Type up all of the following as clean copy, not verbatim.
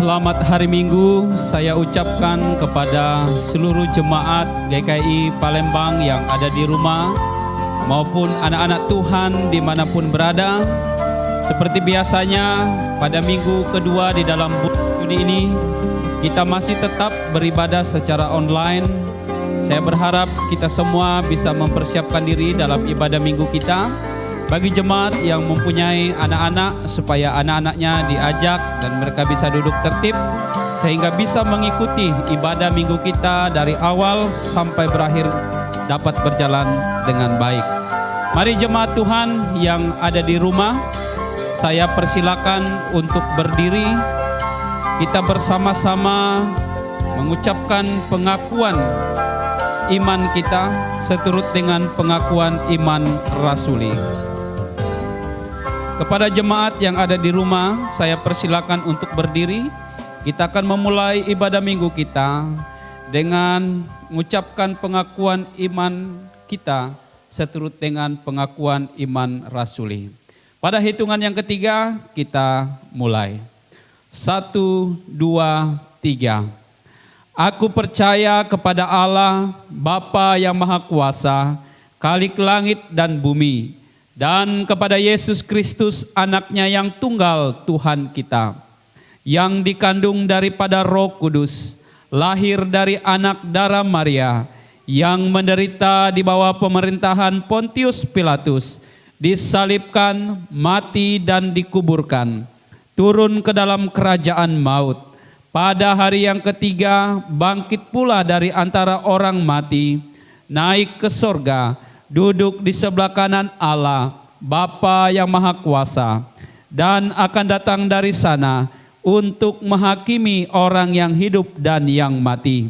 selamat hari Minggu saya ucapkan kepada seluruh jemaat GKI Palembang yang ada di rumah maupun anak-anak Tuhan dimanapun berada. Seperti biasanya pada minggu kedua di dalam bulan Juni ini kita masih tetap beribadah secara online. Saya berharap kita semua bisa mempersiapkan diri dalam ibadah minggu kita. Bagi jemaat yang mempunyai anak-anak, supaya anak-anaknya diajak dan mereka bisa duduk tertib sehingga bisa mengikuti ibadah minggu kita dari awal sampai berakhir dapat berjalan dengan baik. Mari jemaat Tuhan yang ada di rumah, saya persilakan untuk berdiri. Kita bersama-sama mengucapkan pengakuan iman kita seturut dengan pengakuan iman rasuli. Kepada jemaat yang ada di rumah, saya persilakan untuk berdiri. Kita akan memulai ibadah minggu kita dengan mengucapkan pengakuan iman kita seturut dengan pengakuan iman rasuli. Pada hitungan yang ketiga, kita mulai. 1, 2, 3. Aku percaya kepada Allah, Bapa yang Maha Kuasa, Khalik langit dan bumi, dan kepada Yesus Kristus anaknya yang tunggal Tuhan kita, yang dikandung daripada Roh Kudus, lahir dari anak darah Maria, yang menderita di bawah pemerintahan Pontius Pilatus, disalibkan, mati dan dikuburkan, turun ke dalam kerajaan maut. Pada hari yang ketiga bangkit pula dari antara orang mati, naik ke sorga, duduk di sebelah kanan Allah, Bapa yang Maha Kuasa, dan akan datang dari sana untuk menghakimi orang yang hidup dan yang mati.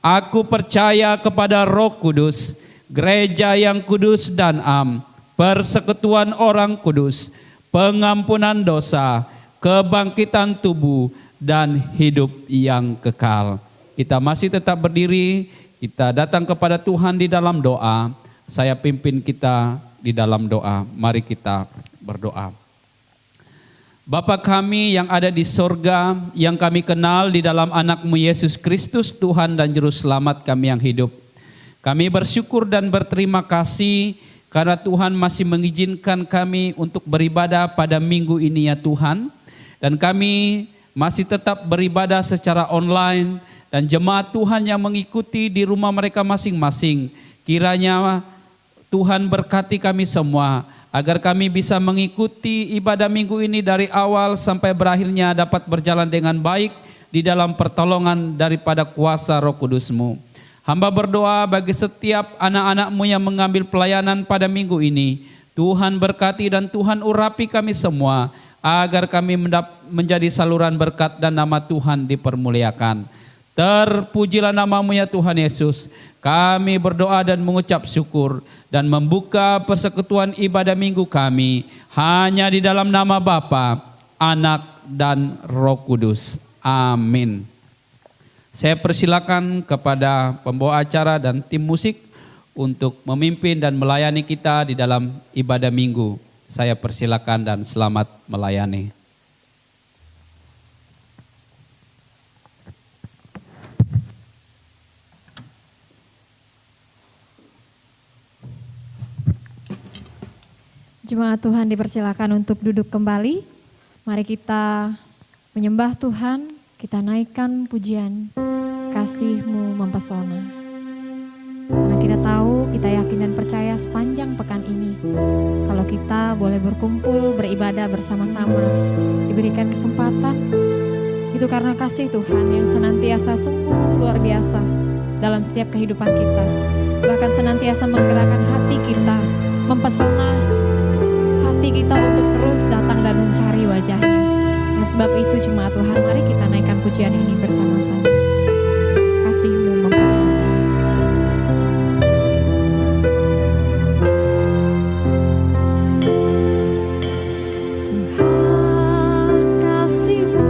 Aku percaya kepada Roh Kudus, gereja yang kudus dan am, persekutuan orang kudus, pengampunan dosa, kebangkitan tubuh, dan hidup yang kekal. Kita masih tetap berdiri, kita datang kepada Tuhan di dalam doa. Saya pimpin kita di dalam doa. Mari kita berdoa. Bapa kami yang ada di sorga, yang kami kenal di dalam anak-Mu Yesus Kristus, Tuhan dan Juru Selamat kami yang hidup. Kami bersyukur dan berterima kasih karena Tuhan masih mengizinkan kami untuk beribadah pada minggu ini ya Tuhan. Dan kami masih tetap beribadah secara online, dan jemaat Tuhan yang mengikuti di rumah mereka masing-masing. Kiranya Tuhan berkati kami semua, agar kami bisa mengikuti ibadah minggu ini dari awal sampai berakhirnya dapat berjalan dengan baik di dalam pertolongan daripada kuasa Roh Kudus-Mu. Hamba berdoa bagi setiap anak-anak-Mu yang mengambil pelayanan pada minggu ini. Tuhan berkati dan Tuhan urapi kami semua, agar kami menjadi saluran berkat dan nama Tuhan dipermuliakan. Terpujilah nama-Mu ya Tuhan Yesus. Kami berdoa dan mengucap syukur dan membuka persekutuan ibadah minggu kami hanya di dalam nama Bapa, Anak dan Roh Kudus. Amin. Saya persilakan kepada pembawa acara dan tim musik untuk memimpin dan melayani kita di dalam ibadah minggu. Saya persilakan dan selamat melayani. Jemaat Tuhan dipersilakan untuk duduk kembali. Mari kita menyembah Tuhan, kita naikkan pujian, kasih-Mu mempesona. Karena kita tahu, kita yakin dan percaya sepanjang pekan ini, kalau kita boleh berkumpul, beribadah bersama-sama, diberikan kesempatan, itu karena kasih Tuhan yang senantiasa sungguh luar biasa dalam setiap kehidupan kita. Bahkan senantiasa menggerakkan hati kita, mempesona hati kita untuk terus datang dan mencari wajah-Nya. Oleh sebab itu jemaat Tuhan, mari kita naikkan pujian ini bersama-sama. Kasih-Mu mempesona. Kasih-Mu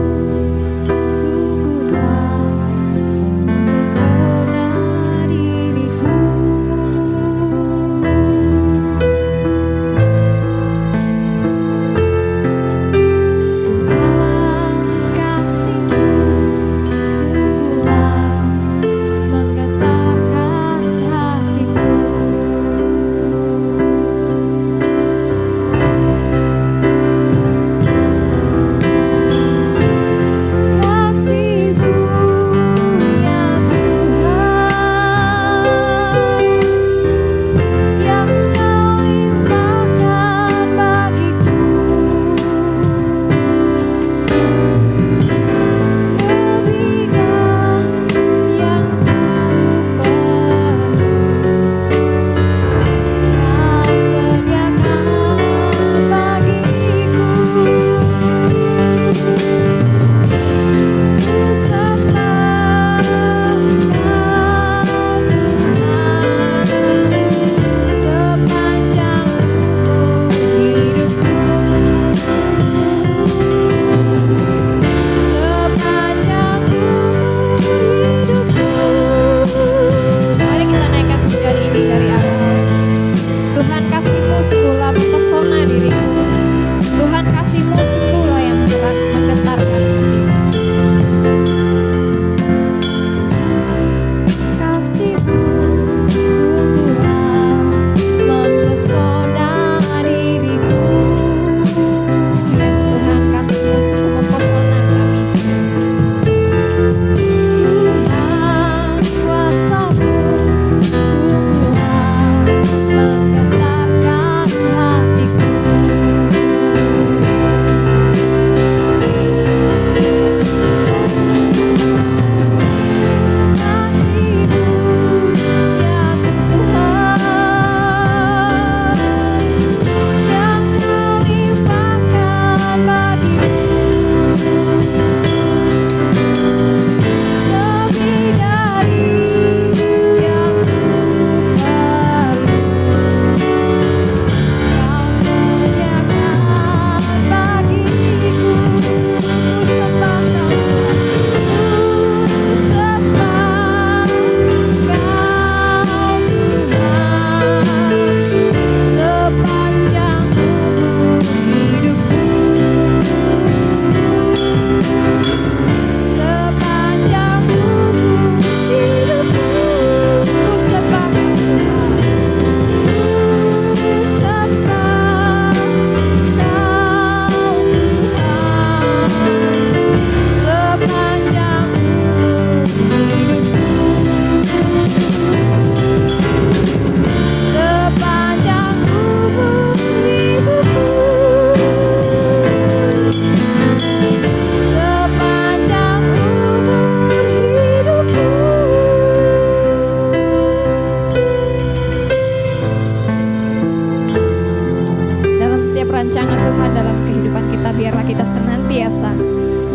rancangan Tuhan dalam kehidupan kita, biarlah kita senantiasa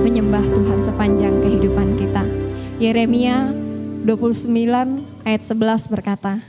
menyembah Tuhan sepanjang kehidupan kita. Yeremia 29 ayat 11 berkata,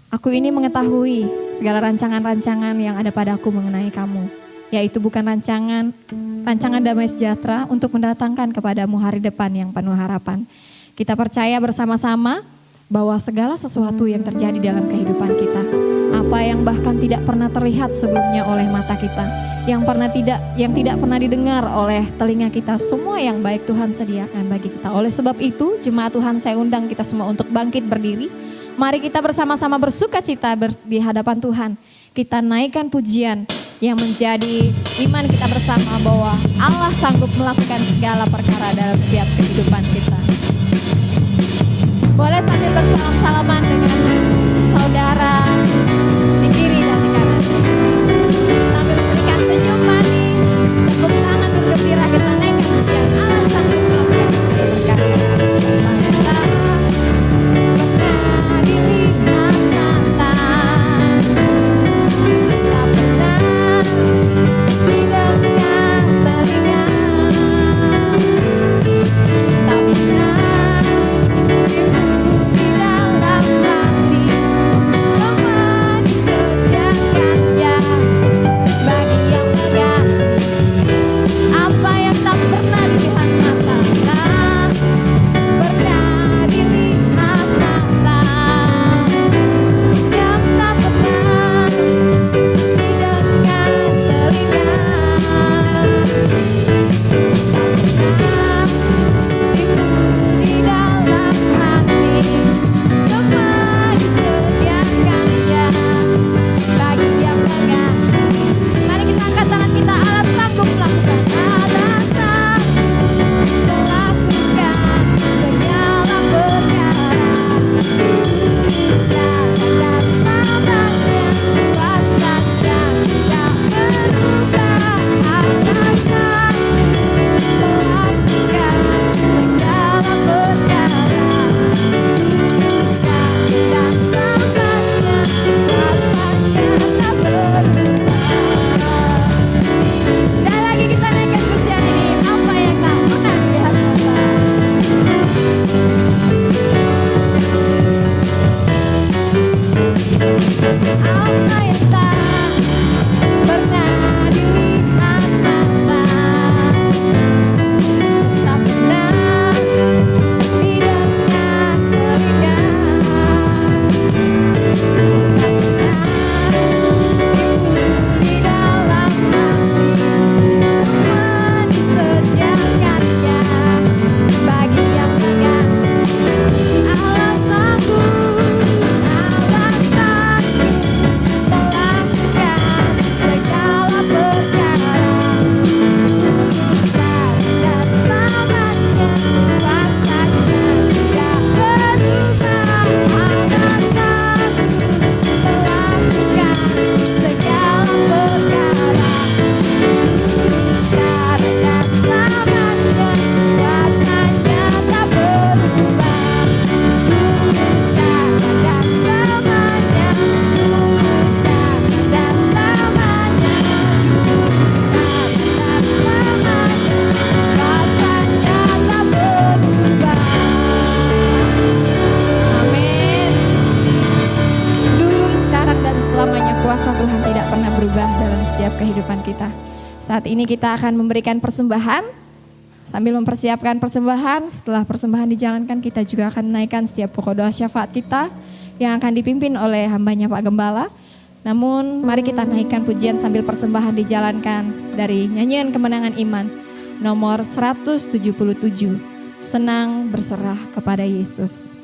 Aku ini mengetahui segala rancangan-rancangan yang ada padaku mengenai kamu, yaitu bukan rancangan damai sejahtera untuk mendatangkan kepadamu hari depan yang penuh harapan. Kita percaya bersama-sama bahwa segala sesuatu yang terjadi dalam kehidupan kita, apa yang bahkan tidak pernah terlihat sebelumnya oleh mata kita, yang tidak pernah didengar oleh telinga kita, semua yang baik Tuhan sediakan bagi kita. Oleh sebab itu, jemaat Tuhan, saya undang kita semua untuk bangkit berdiri. Mari kita bersama-sama bersuka cita di hadapan Tuhan. Kita naikkan pujian yang menjadi iman kita bersama bahwa Allah sanggup melakukan segala perkara dalam setiap kehidupan kita. Boleh sambil bersalam-salaman dengan saudara di kiri dan di kanan. Sambil memberikan senyum manis, tepuk tangan bergembira, kita naikkan pujian Allah sanggup melakukan segala perkara. Saat ini kita akan memberikan persembahan. Sambil mempersiapkan persembahan, setelah persembahan dijalankan, kita juga akan menaikkan setiap pokok doa syafaat kita yang akan dipimpin oleh hambanya Pak Gembala. Namun mari kita naikkan pujian sambil persembahan dijalankan dari nyanyian Kemenangan Iman nomor 177, Senang Berserah Kepada Yesus.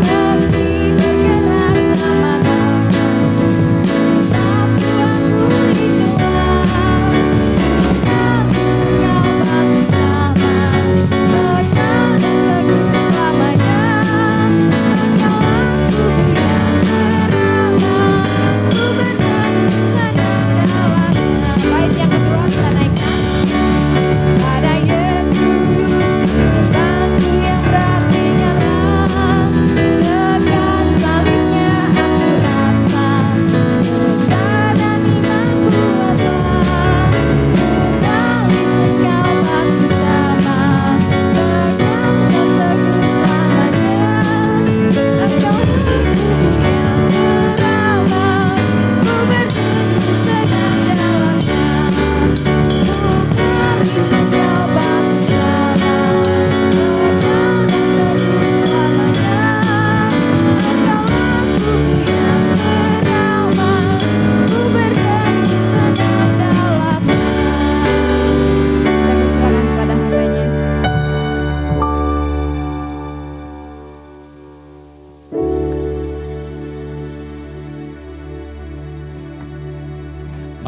Meski tergerak selamatan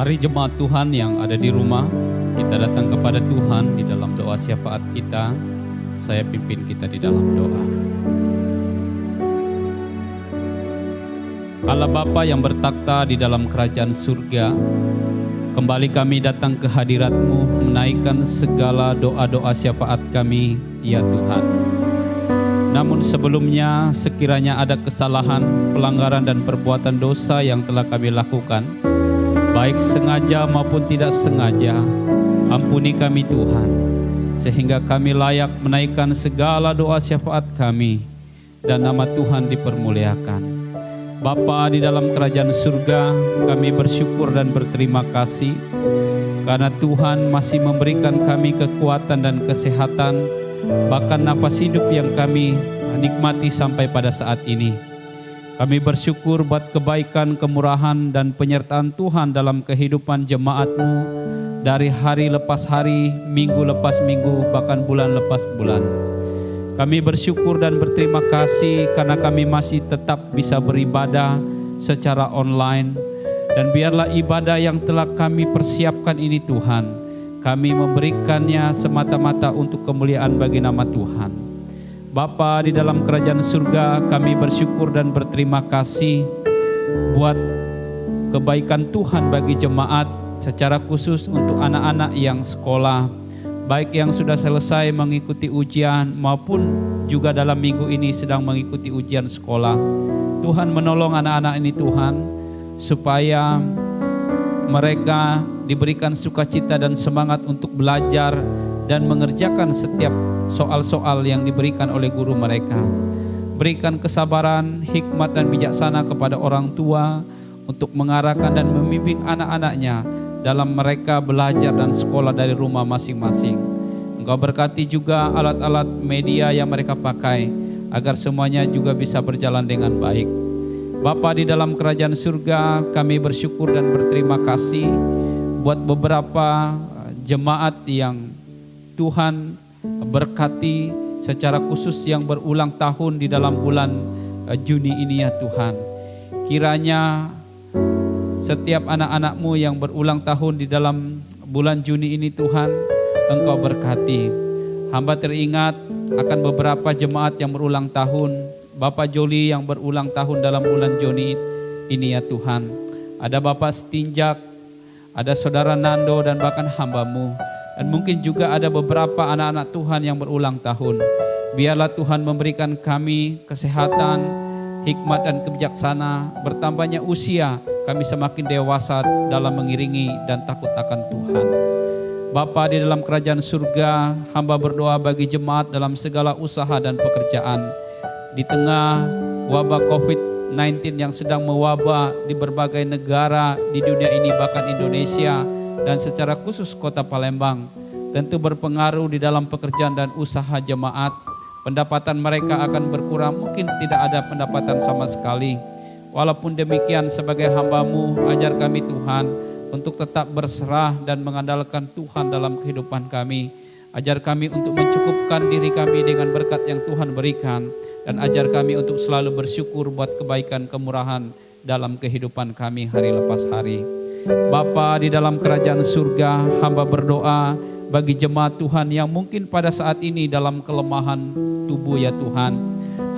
Mari jemaat Tuhan yang ada di rumah, kita datang kepada Tuhan di dalam doa syafaat kita. Saya pimpin kita di dalam doa. Allah Bapa yang bertakhta di dalam kerajaan surga, kembali kami datang ke hadirat-Mu menaikkan segala doa-doa syafaat kami, ya Tuhan. Namun sebelumnya sekiranya ada kesalahan, pelanggaran dan perbuatan dosa yang telah kami lakukan, baik sengaja maupun tidak sengaja, ampuni kami Tuhan, sehingga kami layak menaikkan segala doa syafaat kami dan nama Tuhan dipermuliakan. Bapa di dalam kerajaan surga, kami bersyukur dan berterima kasih karena Tuhan masih memberikan kami kekuatan dan kesehatan, bahkan napas hidup yang kami nikmati sampai pada saat ini. Kami bersyukur buat kebaikan, kemurahan, dan penyertaan Tuhan dalam kehidupan jemaat-Mu dari hari lepas hari, minggu lepas minggu, bahkan bulan lepas bulan. Kami bersyukur dan berterima kasih karena kami masih tetap bisa beribadah secara online. Dan biarlah ibadah yang telah kami persiapkan ini Tuhan, kami memberikannya semata-mata untuk kemuliaan bagi nama Tuhan. Bapa di dalam kerajaan surga, kami bersyukur dan berterima kasih buat kebaikan Tuhan bagi jemaat, secara khusus untuk anak-anak yang sekolah, baik yang sudah selesai mengikuti ujian maupun juga dalam minggu ini sedang mengikuti ujian sekolah. Tuhan menolong anak-anak ini Tuhan, supaya mereka diberikan sukacita dan semangat untuk belajar dan mengerjakan setiap soal-soal yang diberikan oleh guru mereka. Berikan kesabaran, hikmat dan bijaksana kepada orang tua untuk mengarahkan dan membimbing anak-anaknya dalam mereka belajar dan sekolah dari rumah masing-masing. Engkau berkati juga alat-alat media yang mereka pakai, agar semuanya juga bisa berjalan dengan baik. Bapa di dalam kerajaan surga, kami bersyukur dan berterima kasih buat beberapa jemaat yang Tuhan berkati secara khusus yang berulang tahun di dalam bulan Juni ini ya Tuhan. Kiranya setiap anak-anak-Mu yang berulang tahun di dalam bulan Juni ini Tuhan, Engkau berkati. Hamba teringat akan beberapa jemaat yang berulang tahun. Bapak Joli yang berulang tahun dalam bulan Juni ini ya Tuhan. Ada Bapak Setinjak, ada Saudara Nando dan bahkan hamba-Mu. Dan mungkin juga ada beberapa anak-anak Tuhan yang berulang tahun. Biarlah Tuhan memberikan kami kesehatan, hikmat dan kebijaksanaan. Bertambahnya usia, kami semakin dewasa dalam mengiringi dan takut akan Tuhan. Bapa di dalam kerajaan surga, hamba berdoa bagi jemaat dalam segala usaha dan pekerjaan. Di tengah wabah COVID-19 yang sedang mewabah di berbagai negara di dunia ini, bahkan Indonesia, dan secara khusus kota Palembang, tentu berpengaruh di dalam pekerjaan dan usaha jemaat. Pendapatan mereka akan berkurang, mungkin tidak ada pendapatan sama sekali. Walaupun demikian, sebagai hamba-Mu, ajar kami Tuhan untuk tetap berserah dan mengandalkan Tuhan dalam kehidupan kami. Ajar kami untuk mencukupkan diri kami dengan berkat yang Tuhan berikan, dan ajar kami untuk selalu bersyukur buat kebaikan kemurahan dalam kehidupan kami hari lepas hari. Bapa di dalam kerajaan surga, hamba berdoa bagi jemaat Tuhan yang mungkin pada saat ini dalam kelemahan tubuh ya Tuhan.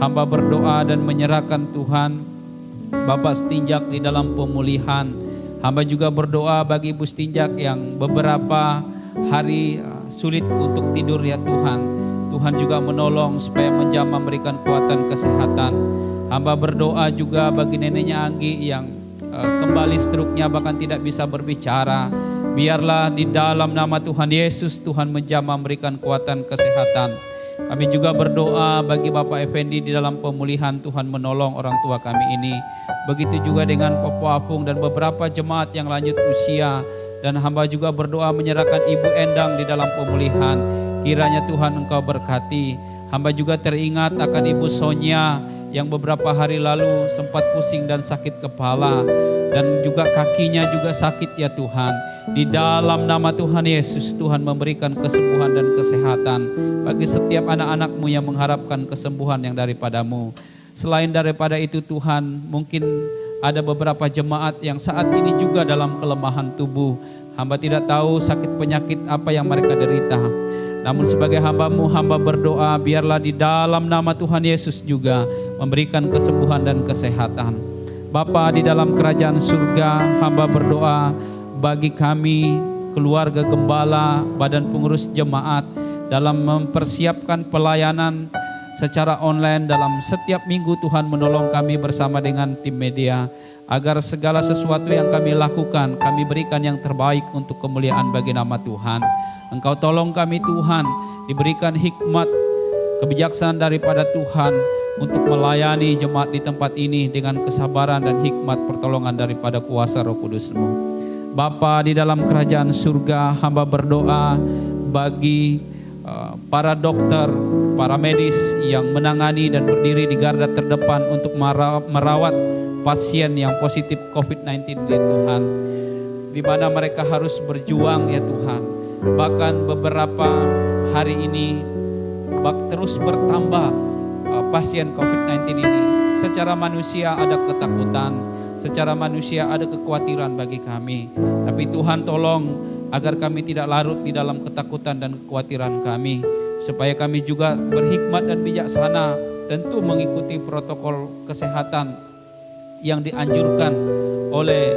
Hamba berdoa dan menyerahkan Tuhan Bapak Setinjak di dalam pemulihan. Hamba juga berdoa bagi Ibu Setinjak yang beberapa hari sulit untuk tidur ya Tuhan. Tuhan juga menolong supaya menjamah memberikan kekuatan kesehatan. Hamba berdoa juga bagi neneknya Anggi yang kembali struknya bahkan tidak bisa berbicara. Biarlah di dalam nama Tuhan Yesus, Tuhan menjamah memberikan kekuatan kesehatan. Kami juga berdoa bagi Bapak Effendi di dalam pemulihan, Tuhan menolong orang tua kami ini. Begitu juga dengan Papa Apung dan beberapa jemaat yang lanjut usia. Dan hamba juga berdoa menyerahkan Ibu Endang di dalam pemulihan. Kiranya Tuhan Engkau berkati. Hamba juga teringat akan Ibu Sonia yang beberapa hari lalu sempat pusing dan sakit kepala, dan juga kakinya juga sakit ya Tuhan. Di dalam nama Tuhan Yesus, Tuhan memberikan kesembuhan dan kesehatan bagi setiap anak-anak-Mu yang mengharapkan kesembuhan yang daripada-Mu. Selain daripada itu Tuhan, mungkin ada beberapa jemaat yang saat ini juga dalam kelemahan tubuh. Hamba tidak tahu sakit penyakit apa yang mereka derita. Namun sebagai hamba-Mu, hamba berdoa biarlah di dalam nama Tuhan Yesus juga memberikan kesembuhan dan kesehatan. Bapa di dalam kerajaan surga, hamba berdoa bagi kami, keluarga gembala, badan pengurus jemaat dalam mempersiapkan pelayanan secara online dalam setiap minggu. Tuhan menolong kami bersama dengan tim media agar segala sesuatu yang kami lakukan kami berikan yang terbaik untuk kemuliaan bagi nama Tuhan. Engkau tolong kami Tuhan, diberikan hikmat kebijaksanaan daripada Tuhan untuk melayani jemaat di tempat ini dengan kesabaran dan hikmat pertolongan daripada kuasa Roh Kudus-Mu. Bapa di dalam kerajaan surga, hamba berdoa bagi para dokter, para medis yang menangani dan berdiri di garda terdepan untuk merawat pasien yang positif COVID-19 ya Tuhan, di mana mereka harus berjuang ya Tuhan. Bahkan beberapa hari ini terus bertambah pasien COVID-19 ini. Secara manusia ada ketakutan, secara manusia ada kekhawatiran bagi kami. Tapi Tuhan tolong agar kami tidak larut di dalam ketakutan dan kekhawatiran kami, supaya kami juga berhikmat dan bijaksana, tentu mengikuti protokol kesehatan yang dianjurkan oleh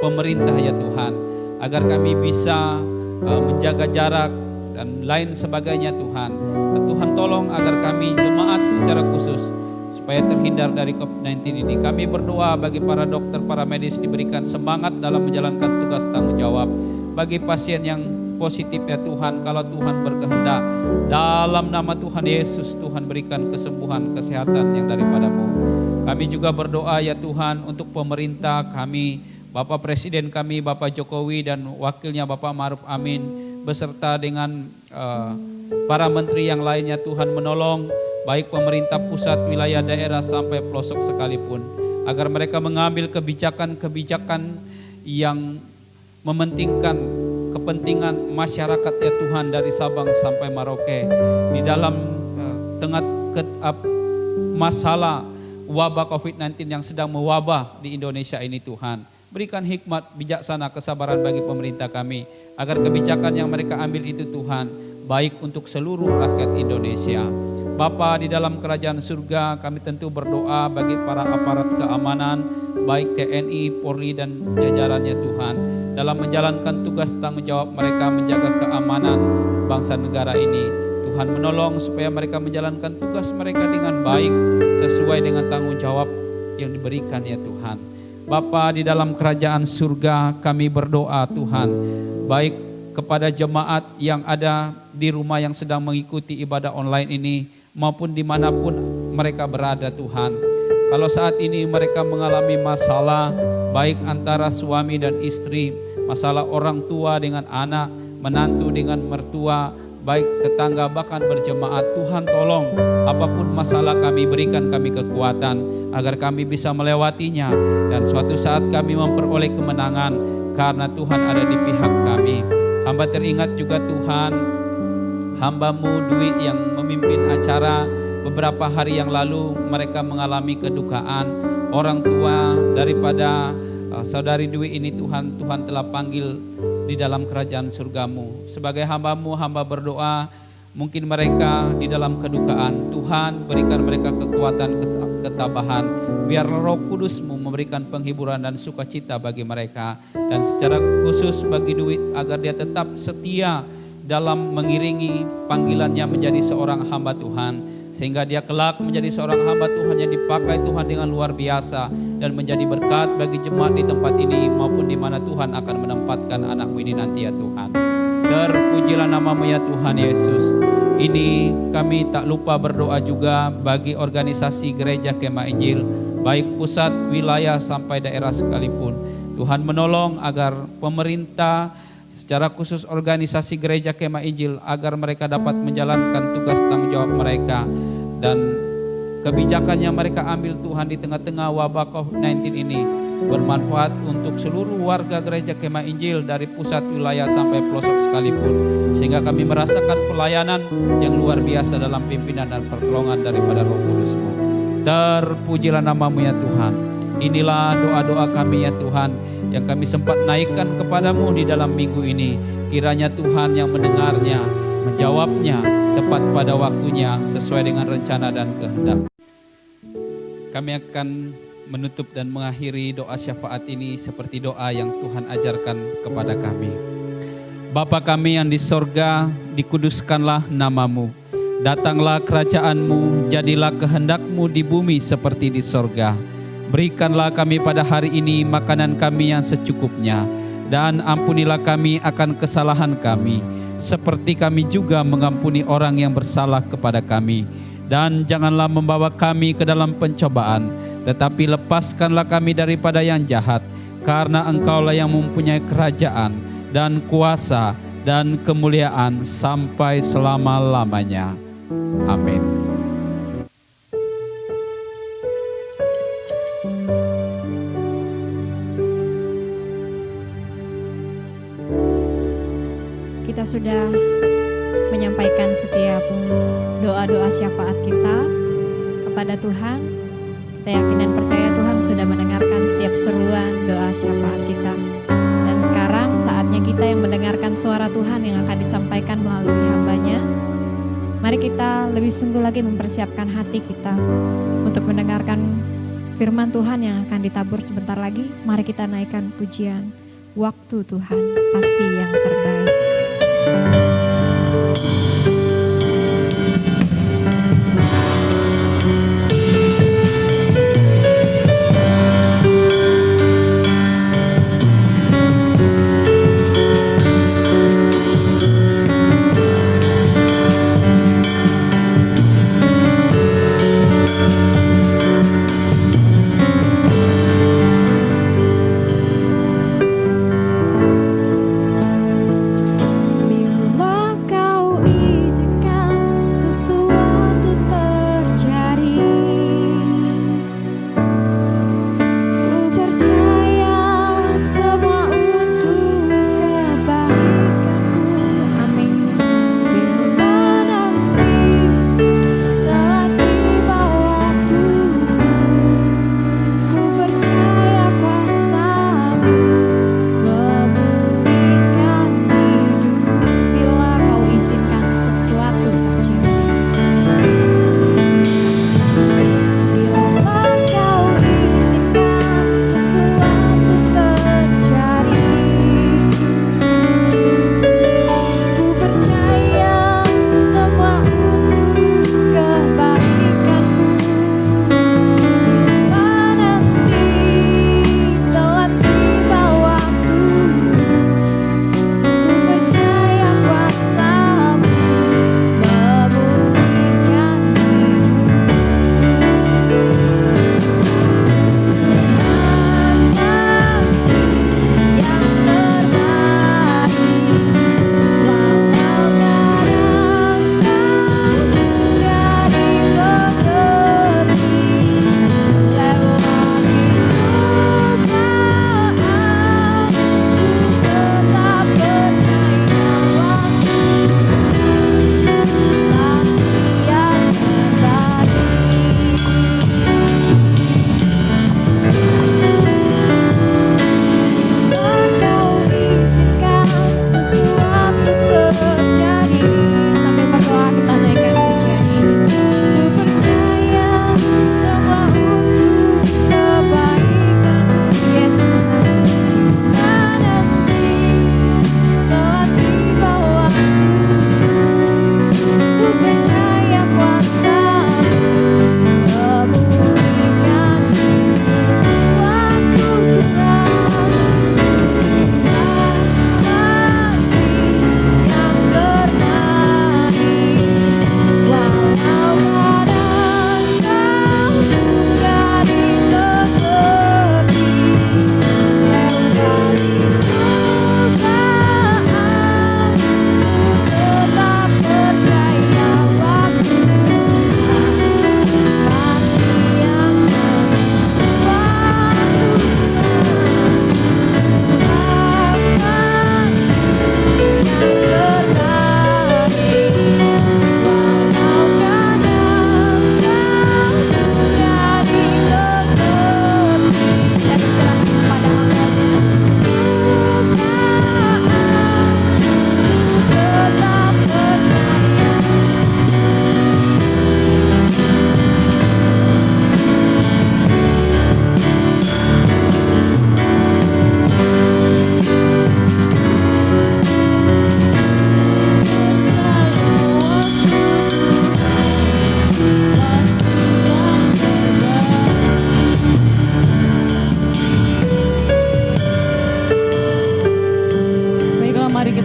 pemerintah ya Tuhan, agar kami bisa menjaga jarak dan lain sebagainya Tuhan. Tuhan tolong agar kami jemaat secara khusus supaya terhindar dari COVID-19 ini. Kami berdoa bagi para dokter, para medis diberikan semangat dalam menjalankan tugas tanggung jawab. Bagi pasien yang positif ya Tuhan, kalau Tuhan berkehendak, dalam nama Tuhan Yesus, Tuhan berikan kesembuhan, kesehatan yang daripada-Mu. Kami juga berdoa ya Tuhan untuk pemerintah kami, Bapak Presiden kami, Bapak Jokowi dan wakilnya Bapak Ma'ruf Amin, beserta dengan para menteri yang lainnya. Tuhan menolong baik pemerintah pusat, wilayah daerah sampai pelosok sekalipun, agar mereka mengambil kebijakan-kebijakan yang mementingkan kepentingan masyarakat ya Tuhan, dari Sabang sampai Merauke di dalam tengah masalah wabah COVID-19 yang sedang mewabah di Indonesia ini. Tuhan berikan hikmat, bijaksana, kesabaran bagi pemerintah kami, agar kebijakan yang mereka ambil itu Tuhan baik untuk seluruh rakyat Indonesia. Bapa di dalam kerajaan surga, kami tentu berdoa bagi para aparat keamanan, baik TNI, Polri dan jajarannya Tuhan, dalam menjalankan tugas tanggung jawab mereka menjaga keamanan bangsa negara ini. Tuhan menolong supaya mereka menjalankan tugas mereka dengan baik, sesuai dengan tanggung jawab yang diberikan ya Tuhan. Bapa di dalam kerajaan surga, kami berdoa Tuhan, baik kepada jemaat yang ada di rumah yang sedang mengikuti ibadah online ini, maupun dimanapun mereka berada Tuhan. Kalau saat ini mereka mengalami masalah, baik antara suami dan istri, masalah orang tua dengan anak, menantu dengan mertua, baik tetangga bahkan berjemaat, Tuhan tolong apapun masalah kami, berikan kami kekuatan agar kami bisa melewatinya, dan suatu saat kami memperoleh kemenangan karena Tuhan ada di pihak kami. Hamba teringat juga Tuhan, hamba-Mu Dwi yang memimpin acara beberapa hari yang lalu, mereka mengalami kedukaan orang tua daripada saudari Dwi ini. Tuhan telah panggil di dalam kerajaan surga-Mu. Sebagai hamba-Mu, hamba berdoa, mungkin mereka di dalam kedukaan, Tuhan berikan mereka kekuatan, ketabahan, biar Roh Kudus-Mu memberikan penghiburan dan sukacita bagi mereka, dan secara khusus bagi Dwi agar dia tetap setia dalam mengiringi panggilannya menjadi seorang hamba Tuhan, sehingga dia kelak menjadi seorang hamba Tuhan yang dipakai Tuhan dengan luar biasa dan menjadi berkat bagi jemaat di tempat ini maupun di mana Tuhan akan menempatkan anakmu ini nanti ya Tuhan. Terpujilah nama-Mu ya Tuhan Yesus. Ini kami tak lupa berdoa juga bagi organisasi Gereja Kemah Injil, baik pusat, wilayah sampai daerah sekalipun. Tuhan menolong agar pemerintah, secara khusus organisasi Gereja Kemah Injil, agar mereka dapat menjalankan tugas tanggung jawab mereka, dan kebijakan yang mereka ambil Tuhan di tengah-tengah wabah COVID-19 ini bermanfaat untuk seluruh warga Gereja Kemah Injil dari pusat, wilayah sampai pelosok sekalipun, sehingga kami merasakan pelayanan yang luar biasa dalam pimpinan dan pertolongan daripada Roh Kudus-Mu. Terpujilah nama-Mu ya Tuhan. Inilah doa-doa kami ya Tuhan, yang kami sempat naikkan kepadamu di dalam minggu ini. Kiranya Tuhan yang mendengarnya, menjawabnya tepat pada waktunya sesuai dengan rencana dan kehendak. Kami akan menutup dan mengakhiri doa syafaat ini seperti doa yang Tuhan ajarkan kepada kami. Bapa kami yang di sorga, dikuduskanlah namamu. Datanglah kerajaanmu, jadilah kehendakmu di bumi seperti di sorga. Berikanlah kami pada hari ini makanan kami yang secukupnya, dan ampunilah kami akan kesalahan kami, seperti kami juga mengampuni orang yang bersalah kepada kami. Dan janganlah membawa kami ke dalam pencobaan, tetapi lepaskanlah kami daripada yang jahat, karena Engkaulah yang mempunyai kerajaan dan kuasa dan kemuliaan sampai selama-lamanya. Amin. Kita sudah menyampaikan setiap doa-doa syafaat kita kepada Tuhan. Kita yakin dan percaya Tuhan sudah mendengarkan setiap seruan doa syafaat kita. Dan sekarang saatnya kita yang mendengarkan suara Tuhan yang akan disampaikan melalui hamba-Nya. Mari kita lebih sungguh lagi mempersiapkan hati kita untuk mendengarkan firman Tuhan yang akan ditabur sebentar lagi. Mari kita naikkan pujian. Waktu Tuhan pasti yang terbaik.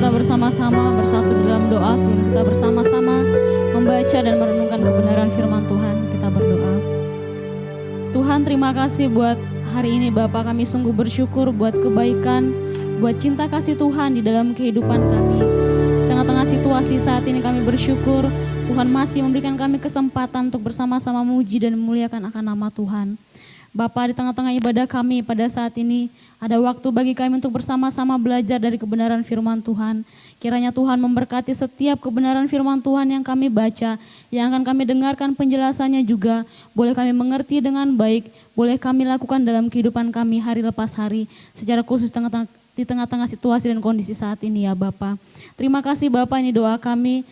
kita bersama-sama bersatu dalam doa sebelum kita bersama-sama membaca dan merenungkan kebenaran firman Tuhan. Kita berdoa. Tuhan, terima kasih buat hari ini Bapa, kami sungguh bersyukur buat kebaikan, buat cinta kasih Tuhan di dalam kehidupan kami. Tengah-tengah situasi saat ini kami bersyukur Tuhan masih memberikan kami kesempatan untuk bersama-sama memuji dan memuliakan akan nama Tuhan. Bapa, di tengah-tengah ibadah kami pada saat ini ada waktu bagi kami untuk bersama-sama belajar dari kebenaran firman Tuhan. Kiranya Tuhan memberkati setiap kebenaran firman Tuhan yang kami baca, yang akan kami dengarkan penjelasannya juga. Boleh kami mengerti dengan baik, boleh kami lakukan dalam kehidupan kami hari lepas hari, secara khusus di tengah-tengah situasi dan kondisi saat ini ya Bapa. Terima kasih Bapa, ini doa kami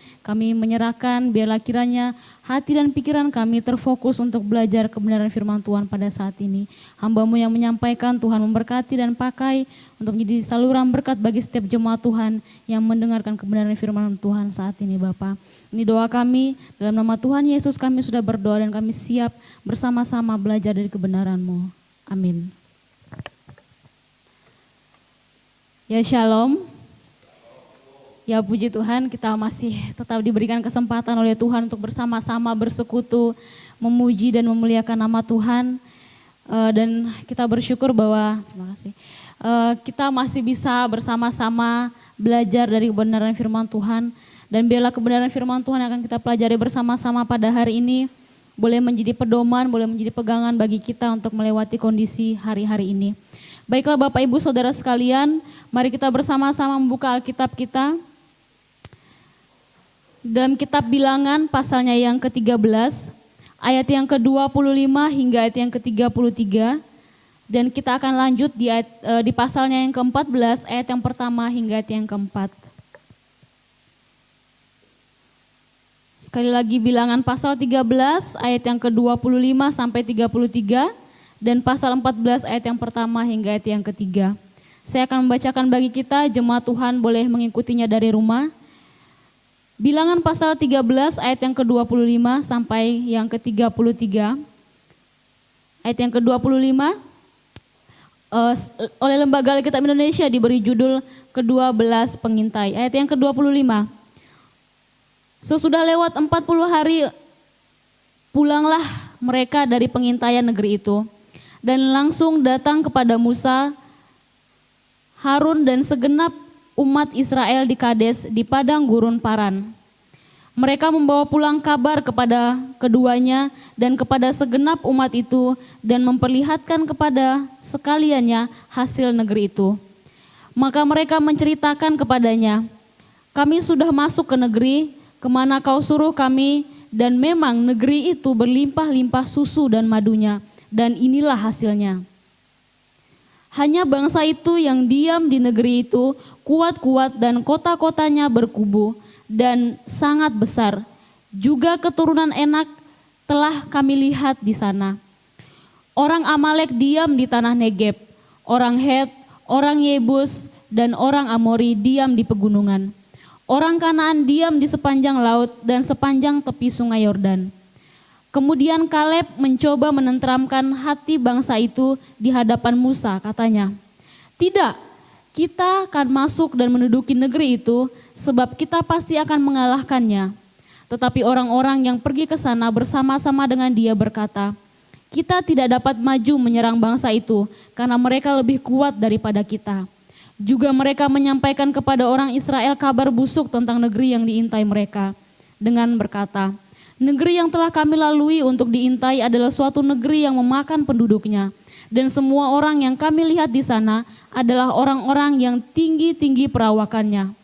menyerahkan biarlah kiranya hati dan pikiran kami terfokus untuk belajar kebenaran firman Tuhan pada saat ini. Hamba-Mu yang menyampaikan, Tuhan memberkati dan pakai untuk menjadi saluran berkat bagi setiap jemaat Tuhan yang mendengarkan kebenaran firman Tuhan saat ini Bapa. Ini doa kami, dalam nama Tuhan Yesus kami sudah berdoa dan kami siap bersama-sama belajar dari kebenaran-Mu. Amin. Ya shalom. Ya puji Tuhan, kita masih tetap diberikan kesempatan oleh Tuhan untuk bersama-sama bersekutu, memuji dan memuliakan nama Tuhan. Dan kita bersyukur bahwa kita masih bisa bersama-sama belajar dari kebenaran firman Tuhan. Dan biarlah kebenaran firman Tuhan yang akan kita pelajari bersama-sama pada hari ini boleh menjadi pedoman, boleh menjadi pegangan bagi kita untuk melewati kondisi hari-hari ini. Baiklah Bapak Ibu Saudara sekalian, mari kita bersama-sama membuka Alkitab kita. Dalam kitab Bilangan pasalnya yang ke-13, ayat yang ke-25 hingga ayat yang ke-33. Dan kita akan lanjut di pasalnya yang ke-14, ayat yang pertama hingga ayat yang ke-4. Sekali lagi Bilangan pasal 13, ayat yang ke-25 sampai 33. Dan pasal 14 ayat yang pertama hingga ayat yang ketiga. Saya akan membacakan bagi kita, jemaat Tuhan boleh mengikutinya dari rumah. Bilangan pasal 13 ayat yang ke-25 sampai yang ke-33. Ayat yang ke-25 oleh Lembaga Alkitab Indonesia diberi judul ke-12 pengintai. Ayat yang ke-25. Sesudah lewat 40 hari pulanglah mereka dari pengintaian negeri itu. Dan langsung datang kepada Musa, Harun dan segenap umat Israel di Kades di padang gurun Paran. Mereka membawa pulang kabar kepada keduanya dan kepada segenap umat itu dan memperlihatkan kepada sekaliannya hasil negeri itu. Maka mereka menceritakan kepadanya, kami sudah masuk ke negeri kemana kau suruh kami dan memang negeri itu berlimpah-limpah susu dan madunya. Dan inilah hasilnya. Hanya bangsa itu yang diam di negeri itu kuat-kuat dan kota-kotanya berkubu dan sangat besar. Juga keturunan Enak telah kami lihat di sana. Orang Amalek diam di tanah Negeb, orang Het, orang Yebus dan orang Amori diam di pegunungan. Orang Kanaan diam di sepanjang laut dan sepanjang tepi sungai Yordan. Kemudian Kaleb mencoba menenteramkan hati bangsa itu di hadapan Musa, katanya, tidak, kita akan masuk dan menduduki negeri itu sebab kita pasti akan mengalahkannya. Tetapi orang-orang yang pergi ke sana bersama-sama dengan dia berkata, kita tidak dapat maju menyerang bangsa itu karena mereka lebih kuat daripada kita. Juga mereka menyampaikan kepada orang Israel kabar busuk tentang negeri yang diintai mereka dengan berkata, negeri yang telah kami lalui untuk diintai adalah suatu negeri yang memakan penduduknya. Dan semua orang yang kami lihat di sana adalah orang-orang yang tinggi-tinggi perawakannya.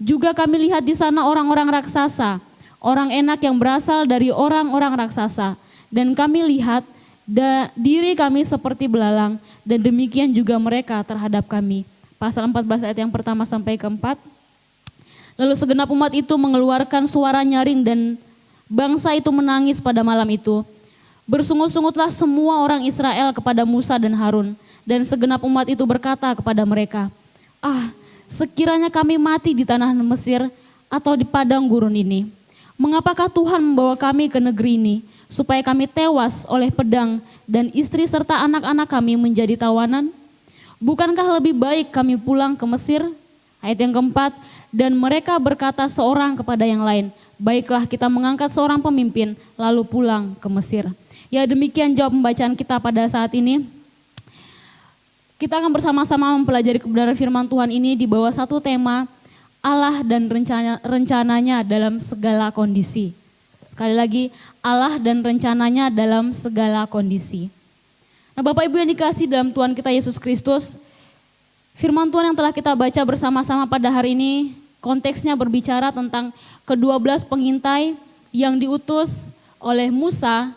Juga kami lihat di sana orang-orang raksasa, orang Enak yang berasal dari orang-orang raksasa. Dan kami lihat diri kami seperti belalang dan demikian juga mereka terhadap kami. Pasal 14 ayat yang pertama sampai keempat. Lalu segenap umat itu mengeluarkan suara nyaring dan bangsa itu menangis pada malam itu. Bersungut-sungutlah semua orang Israel kepada Musa dan Harun. Dan segenap umat itu berkata kepada mereka, sekiranya kami mati di tanah Mesir atau di padang gurun ini. Mengapakah Tuhan membawa kami ke negeri ini, supaya kami tewas oleh pedang dan istri serta anak-anak kami menjadi tawanan? Bukankah lebih baik kami pulang ke Mesir? Ayat yang keempat, dan mereka berkata seorang kepada yang lain, baiklah kita mengangkat seorang pemimpin lalu pulang ke Mesir. Ya, demikian jawab pembacaan kita pada saat ini. Kita akan bersama-sama mempelajari kebenaran firman Tuhan ini di bawah satu tema, Allah dan rencananya dalam segala kondisi. Sekali lagi, Allah dan rencananya dalam segala kondisi. Nah, Bapak Ibu yang dikasihi dalam Tuhan kita Yesus Kristus, firman Tuhan yang telah kita baca bersama-sama pada hari ini, konteksnya berbicara tentang ke-12 pengintai yang diutus oleh Musa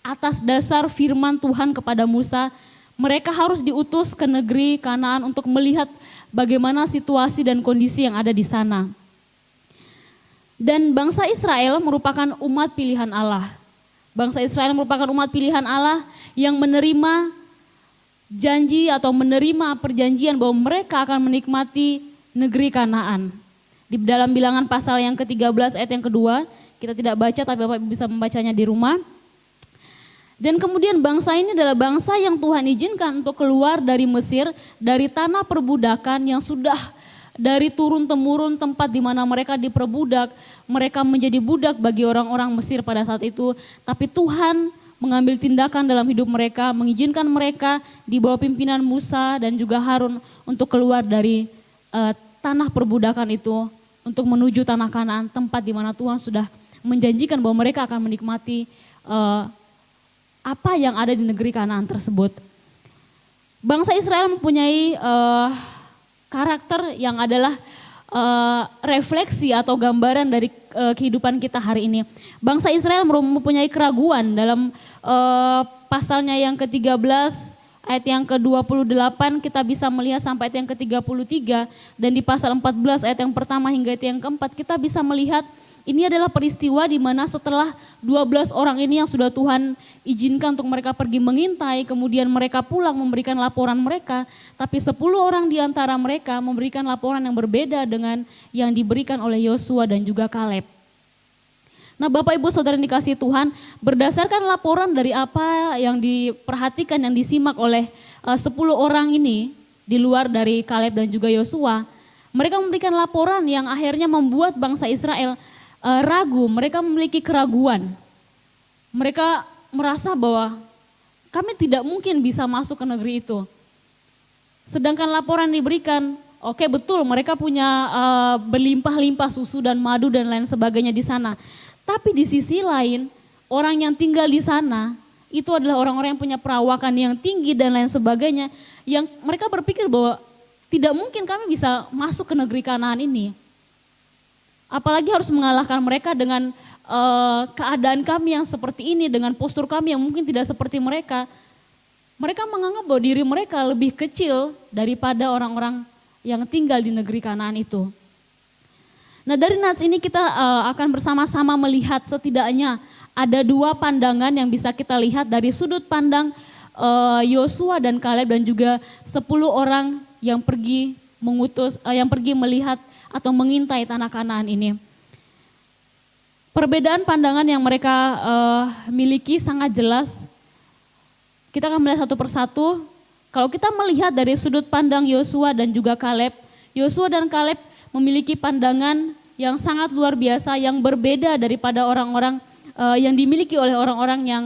atas dasar firman Tuhan kepada Musa. Mereka harus diutus ke negeri Kanaan untuk melihat bagaimana situasi dan kondisi yang ada di sana. Dan bangsa Israel merupakan umat pilihan Allah. Bangsa Israel merupakan umat pilihan Allah yang menerima janji atau menerima perjanjian bahwa mereka akan menikmati negeri Kanaan. Di dalam Bilangan pasal yang ke-13 ayat yang kedua, kita tidak baca tapi Bapak bisa membacanya di rumah. Dan kemudian bangsa ini adalah bangsa yang Tuhan izinkan untuk keluar dari Mesir, dari tanah perbudakan yang sudah dari turun-temurun tempat di mana mereka diperbudak, mereka menjadi budak bagi orang-orang Mesir pada saat itu. Tapi Tuhan mengambil tindakan dalam hidup mereka, mengizinkan mereka di bawah pimpinan Musa dan juga Harun untuk keluar dari tanah perbudakan itu, untuk menuju tanah Kanaan, tempat di mana Tuhan sudah menjanjikan bahwa mereka akan menikmati apa yang ada di negeri Kanaan tersebut. Bangsa Israel mempunyai karakter yang adalah refleksi atau gambaran dari kehidupan kita hari ini. Bangsa Israel mempunyai keraguan dalam pasalnya yang ke-13 ayat yang ke-28 kita bisa melihat sampai ayat yang ke-33, dan di pasal 14 ayat yang pertama hingga ayat yang keempat kita bisa melihat ini adalah peristiwa di mana setelah 12 orang ini yang sudah Tuhan izinkan untuk mereka pergi mengintai, kemudian mereka pulang memberikan laporan mereka, tapi 10 orang di antara mereka memberikan laporan yang berbeda dengan yang diberikan oleh Yosua dan juga Kaleb. Nah, Bapak Ibu Saudara yang dikasihi Tuhan, berdasarkan laporan dari apa yang diperhatikan, yang disimak oleh 10 orang ini di luar dari Kaleb dan juga Yosua, mereka memberikan laporan yang akhirnya membuat bangsa Israel ragu, mereka memiliki keraguan. Mereka merasa bahwa kami tidak mungkin bisa masuk ke negeri itu. Sedangkan laporan diberikan, oke betul mereka punya berlimpah-limpah susu dan madu dan lain sebagainya di sana. Tapi di sisi lain, orang yang tinggal di sana itu adalah orang-orang yang punya perawakan yang tinggi dan lain sebagainya. Yang mereka berpikir bahwa tidak mungkin kami bisa masuk ke negeri Kanaan ini. Apalagi harus mengalahkan mereka dengan keadaan kami yang seperti ini, dengan postur kami yang mungkin tidak seperti mereka. Mereka menganggap bahwa diri mereka lebih kecil daripada orang-orang yang tinggal di negeri Kanaan itu. Nah, dari nats ini kita akan bersama-sama melihat setidaknya ada 2 pandangan yang bisa kita lihat dari sudut pandang Yosua dan Kaleb dan juga 10 orang yang pergi melihat atau mengintai tanah Kanaan ini. Perbedaan pandangan yang mereka miliki sangat jelas. Kita akan melihat satu persatu. Kalau kita melihat dari sudut pandang Yosua dan juga Kaleb, Yosua dan Kaleb memiliki pandangan yang sangat luar biasa, yang berbeda daripada orang-orang yang dimiliki oleh orang-orang yang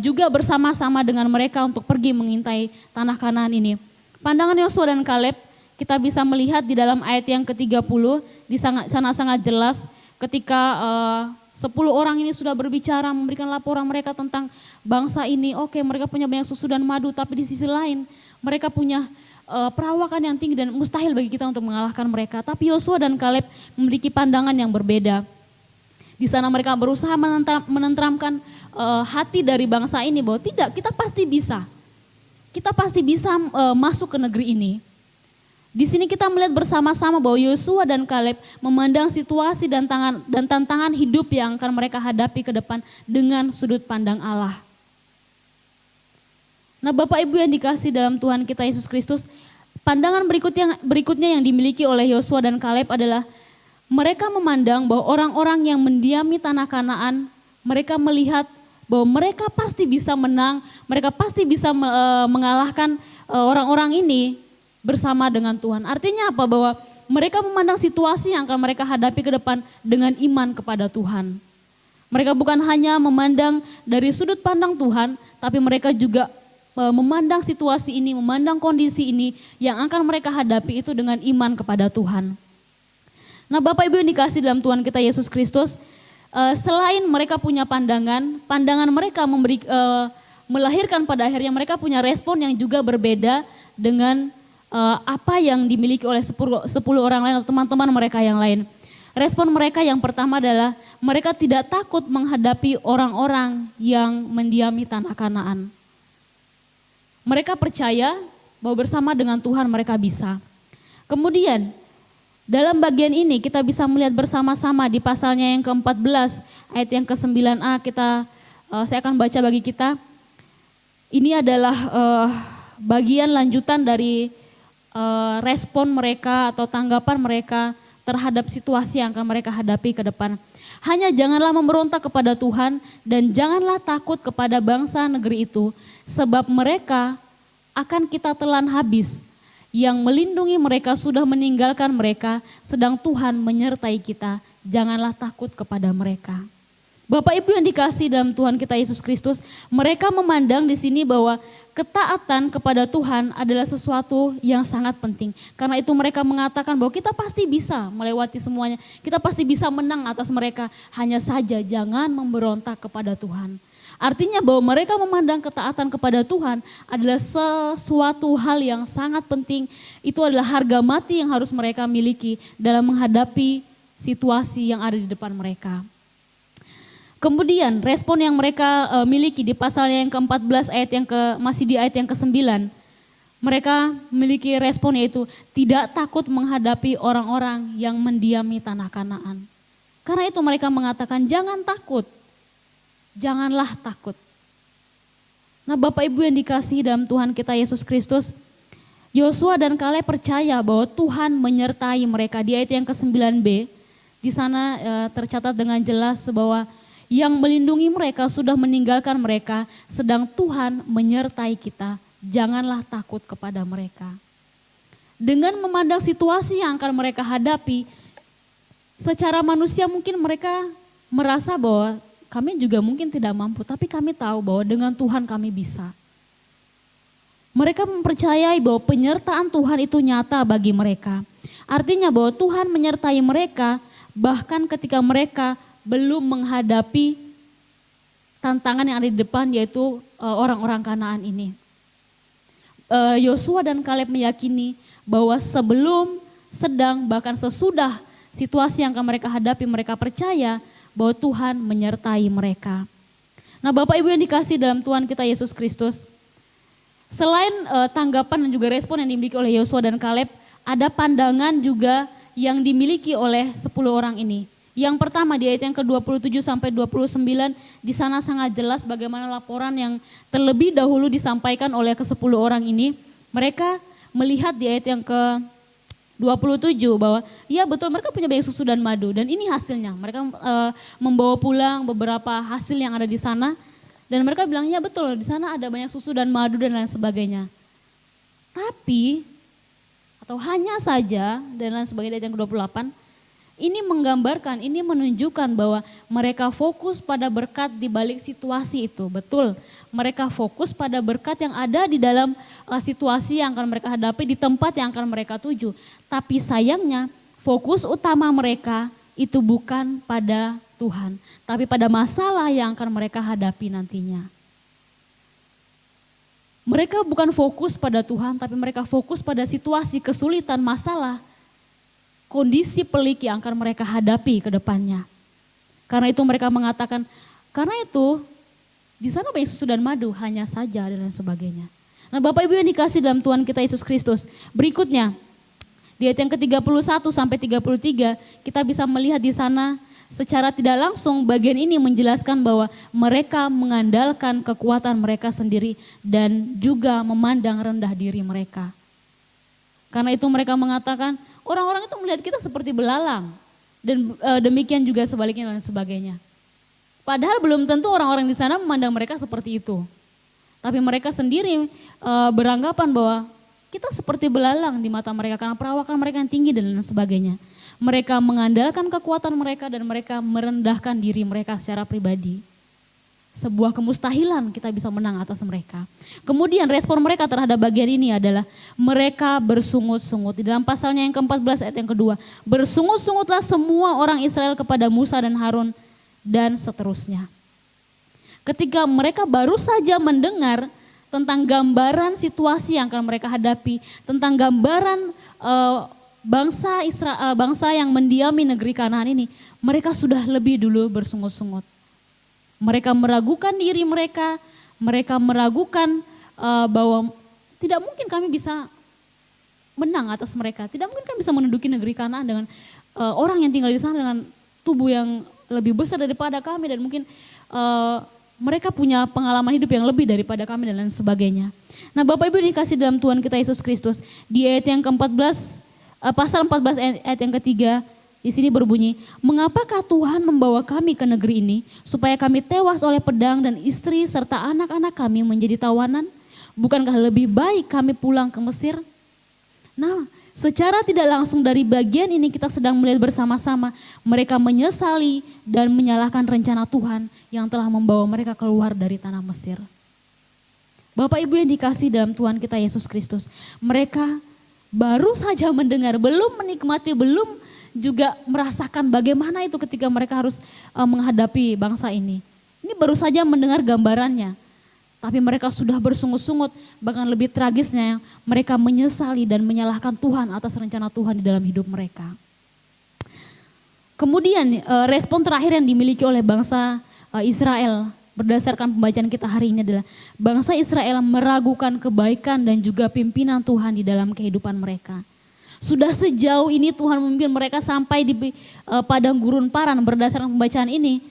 juga bersama-sama dengan mereka untuk pergi mengintai tanah Kanaan ini. Pandangan Yosua dan Kaleb kita bisa melihat di dalam ayat yang ke-30, di sana sangat jelas ketika 10 orang ini sudah berbicara, memberikan laporan mereka tentang bangsa ini. Oke, mereka punya banyak susu dan madu, tapi di sisi lain mereka punya perawakan yang tinggi dan mustahil bagi kita untuk mengalahkan mereka. Tapi Yosua dan Kaleb memiliki pandangan yang berbeda. Di sana mereka berusaha menenteramkan hati dari bangsa ini bahwa tidak, kita pasti bisa. Kita pasti bisa masuk ke negeri ini. Di sini kita melihat bersama-sama bahwa Yosua dan Kaleb memandang situasi dan tantangan hidup yang akan mereka hadapi ke depan dengan sudut pandang Allah. Nah, Bapak Ibu yang dikasihi dalam Tuhan kita Yesus Kristus, pandangan berikutnya yang dimiliki oleh Yosua dan Kaleb adalah mereka memandang bahwa orang-orang yang mendiami tanah Kanaan, mereka melihat bahwa mereka pasti bisa menang, mereka pasti bisa mengalahkan orang-orang ini bersama dengan Tuhan. Artinya apa? Bahwa mereka memandang situasi yang akan mereka hadapi ke depan dengan iman kepada Tuhan. Mereka bukan hanya memandang dari sudut pandang Tuhan, tapi mereka juga memandang situasi ini, memandang kondisi ini yang akan mereka hadapi itu dengan iman kepada Tuhan. Nah, Bapak Ibu yang dikasih dalam Tuhan kita Yesus Kristus, selain mereka punya pandangan mereka melahirkan pada akhirnya mereka punya respon yang juga berbeda dengan apa yang dimiliki oleh 10 orang lain atau teman-teman mereka yang lain. Respon mereka yang pertama adalah mereka tidak takut menghadapi orang-orang yang mendiami tanah Kanaan. Mereka percaya bahwa bersama dengan Tuhan mereka bisa. Kemudian dalam bagian ini kita bisa melihat bersama-sama di pasalnya yang ke-14 ayat yang ke-9a saya akan baca bagi kita. Ini adalah bagian lanjutan dari respon mereka atau tanggapan mereka terhadap situasi yang akan mereka hadapi ke depan. Hanya janganlah memberontak kepada Tuhan dan janganlah takut kepada bangsa negeri itu, sebab mereka akan kita telan habis. Yang melindungi mereka sudah meninggalkan mereka, sedang Tuhan menyertai kita. Janganlah takut kepada mereka. Bapak Ibu yang dikasih dalam Tuhan kita Yesus Kristus, mereka memandang di sini bahwa ketaatan kepada Tuhan adalah sesuatu yang sangat penting. Karena itu mereka mengatakan bahwa kita pasti bisa melewati semuanya. Kita pasti bisa menang atas mereka. Hanya saja jangan memberontak kepada Tuhan. Artinya bahwa mereka memandang ketaatan kepada Tuhan adalah sesuatu hal yang sangat penting. Itu adalah harga mati yang harus mereka miliki dalam menghadapi situasi yang ada di depan mereka. Kemudian respon yang mereka miliki di pasal yang ke-14 masih di ayat yang ke-9. Mereka memiliki respon yaitu tidak takut menghadapi orang-orang yang mendiami tanah Kanaan. Karena itu mereka mengatakan jangan takut, janganlah takut. Nah, Bapak Ibu yang dikasihi dalam Tuhan kita Yesus Kristus, Yosua dan Kaleb percaya bahwa Tuhan menyertai mereka. Di ayat yang ke-9b, di sana tercatat dengan jelas bahwa yang melindungi mereka sudah meninggalkan mereka, sedang Tuhan menyertai kita. Janganlah takut kepada mereka. Dengan memandang situasi yang akan mereka hadapi, secara manusia mungkin mereka merasa bahwa kami juga mungkin tidak mampu, tapi kami tahu bahwa dengan Tuhan kami bisa. Mereka mempercayai bahwa penyertaan Tuhan itu nyata bagi mereka. Artinya bahwa Tuhan menyertai mereka bahkan ketika mereka belum menghadapi tantangan yang ada di depan, yaitu orang-orang Kanaan ini. Yosua dan Kaleb meyakini bahwa sebelum, sedang, bahkan sesudah situasi yang akan mereka hadapi, mereka percaya bahwa Tuhan menyertai mereka. Nah, Bapak Ibu yang dikasih dalam Tuhan kita Yesus Kristus, selain tanggapan dan juga respon yang dimiliki oleh Yosua dan Kaleb, ada pandangan juga yang dimiliki oleh 10 orang ini. Yang pertama di ayat yang ke-27 sampai 29, di sana sangat jelas bagaimana laporan yang terlebih dahulu disampaikan oleh ke-10 orang ini. Mereka melihat di ayat yang ke-27 bahwa ya betul mereka punya banyak susu dan madu dan ini hasilnya. Mereka membawa pulang beberapa hasil yang ada di sana dan mereka bilang ya betul di sana ada banyak susu dan madu dan lain sebagainya. Tapi atau hanya saja dan lain sebagainya di ayat yang ke-28, ini menggambarkan, ini menunjukkan bahwa mereka fokus pada berkat di balik situasi itu. Betul, mereka fokus pada berkat yang ada di dalam situasi yang akan mereka hadapi, di tempat yang akan mereka tuju. Tapi sayangnya fokus utama mereka itu bukan pada Tuhan, tapi pada masalah yang akan mereka hadapi nantinya. Mereka bukan fokus pada Tuhan, tapi mereka fokus pada situasi, kesulitan, masalah, kondisi pelik yang akan mereka hadapi ke depannya. Karena itu mereka mengatakan, karena itu di sana banyak susu dan madu, hanya saja dan lain sebagainya. Nah, Bapak Ibu yang dikasih dalam Tuhan kita Yesus Kristus, berikutnya di ayat yang ke-31 sampai 33 kita bisa melihat di sana secara tidak langsung bagian ini menjelaskan bahwa mereka mengandalkan kekuatan mereka sendiri dan juga memandang rendah diri mereka. Karena itu mereka mengatakan orang-orang itu melihat kita seperti belalang dan demikian juga sebaliknya dan sebagainya. Padahal belum tentu orang-orang di sana memandang mereka seperti itu. Tapi mereka sendiri beranggapan bahwa kita seperti belalang di mata mereka karena perawakan mereka yang tinggi dan lain sebagainya. Mereka mengandalkan kekuatan mereka dan mereka merendahkan diri mereka secara pribadi. Sebuah kemustahilan kita bisa menang atas mereka. Kemudian respon mereka terhadap bagian ini adalah mereka bersungut-sungut. Di dalam pasalnya yang ke-14 ayat yang kedua. Bersungut-sungutlah semua orang Israel kepada Musa dan Harun dan seterusnya. Ketika mereka baru saja mendengar tentang gambaran situasi yang akan mereka hadapi. Tentang gambaran bangsa yang mendiami negeri Kanaan ini. Mereka sudah lebih dulu bersungut-sungut. Mereka meragukan diri mereka meragukan bahwa tidak mungkin kami bisa menang atas mereka. Tidak mungkin kami bisa menduduki negeri Kanaan dengan orang yang tinggal di sana dengan tubuh yang lebih besar daripada kami dan mungkin mereka punya pengalaman hidup yang lebih daripada kami dan lain sebagainya. Nah Bapak Ibu dikasih dalam Tuhan kita Yesus Kristus di ayat yang ke-14, pasal 14 ayat yang ketiga. Di sini berbunyi, mengapakah Tuhan membawa kami ke negeri ini supaya kami tewas oleh pedang dan istri serta anak-anak kami menjadi tawanan? Bukankah lebih baik kami pulang ke Mesir? Nah, secara tidak langsung dari bagian ini kita sedang melihat bersama-sama mereka menyesali dan menyalahkan rencana Tuhan yang telah membawa mereka keluar dari tanah Mesir. Bapak Ibu yang dikasih dalam Tuhan kita Yesus Kristus, mereka baru saja mendengar, belum menikmati, belum juga merasakan bagaimana itu ketika mereka harus menghadapi bangsa ini. Ini baru saja mendengar gambarannya, tapi mereka sudah bersungut-sungut, bahkan lebih tragisnya mereka menyesali dan menyalahkan Tuhan atas rencana Tuhan di dalam hidup mereka. Kemudian respon terakhir yang dimiliki oleh bangsa Israel berdasarkan pembacaan kita hari ini adalah bangsa Israel meragukan kebaikan dan juga pimpinan Tuhan di dalam kehidupan mereka. Sudah sejauh ini Tuhan memimpin mereka sampai di padang gurun Paran berdasarkan pembacaan ini.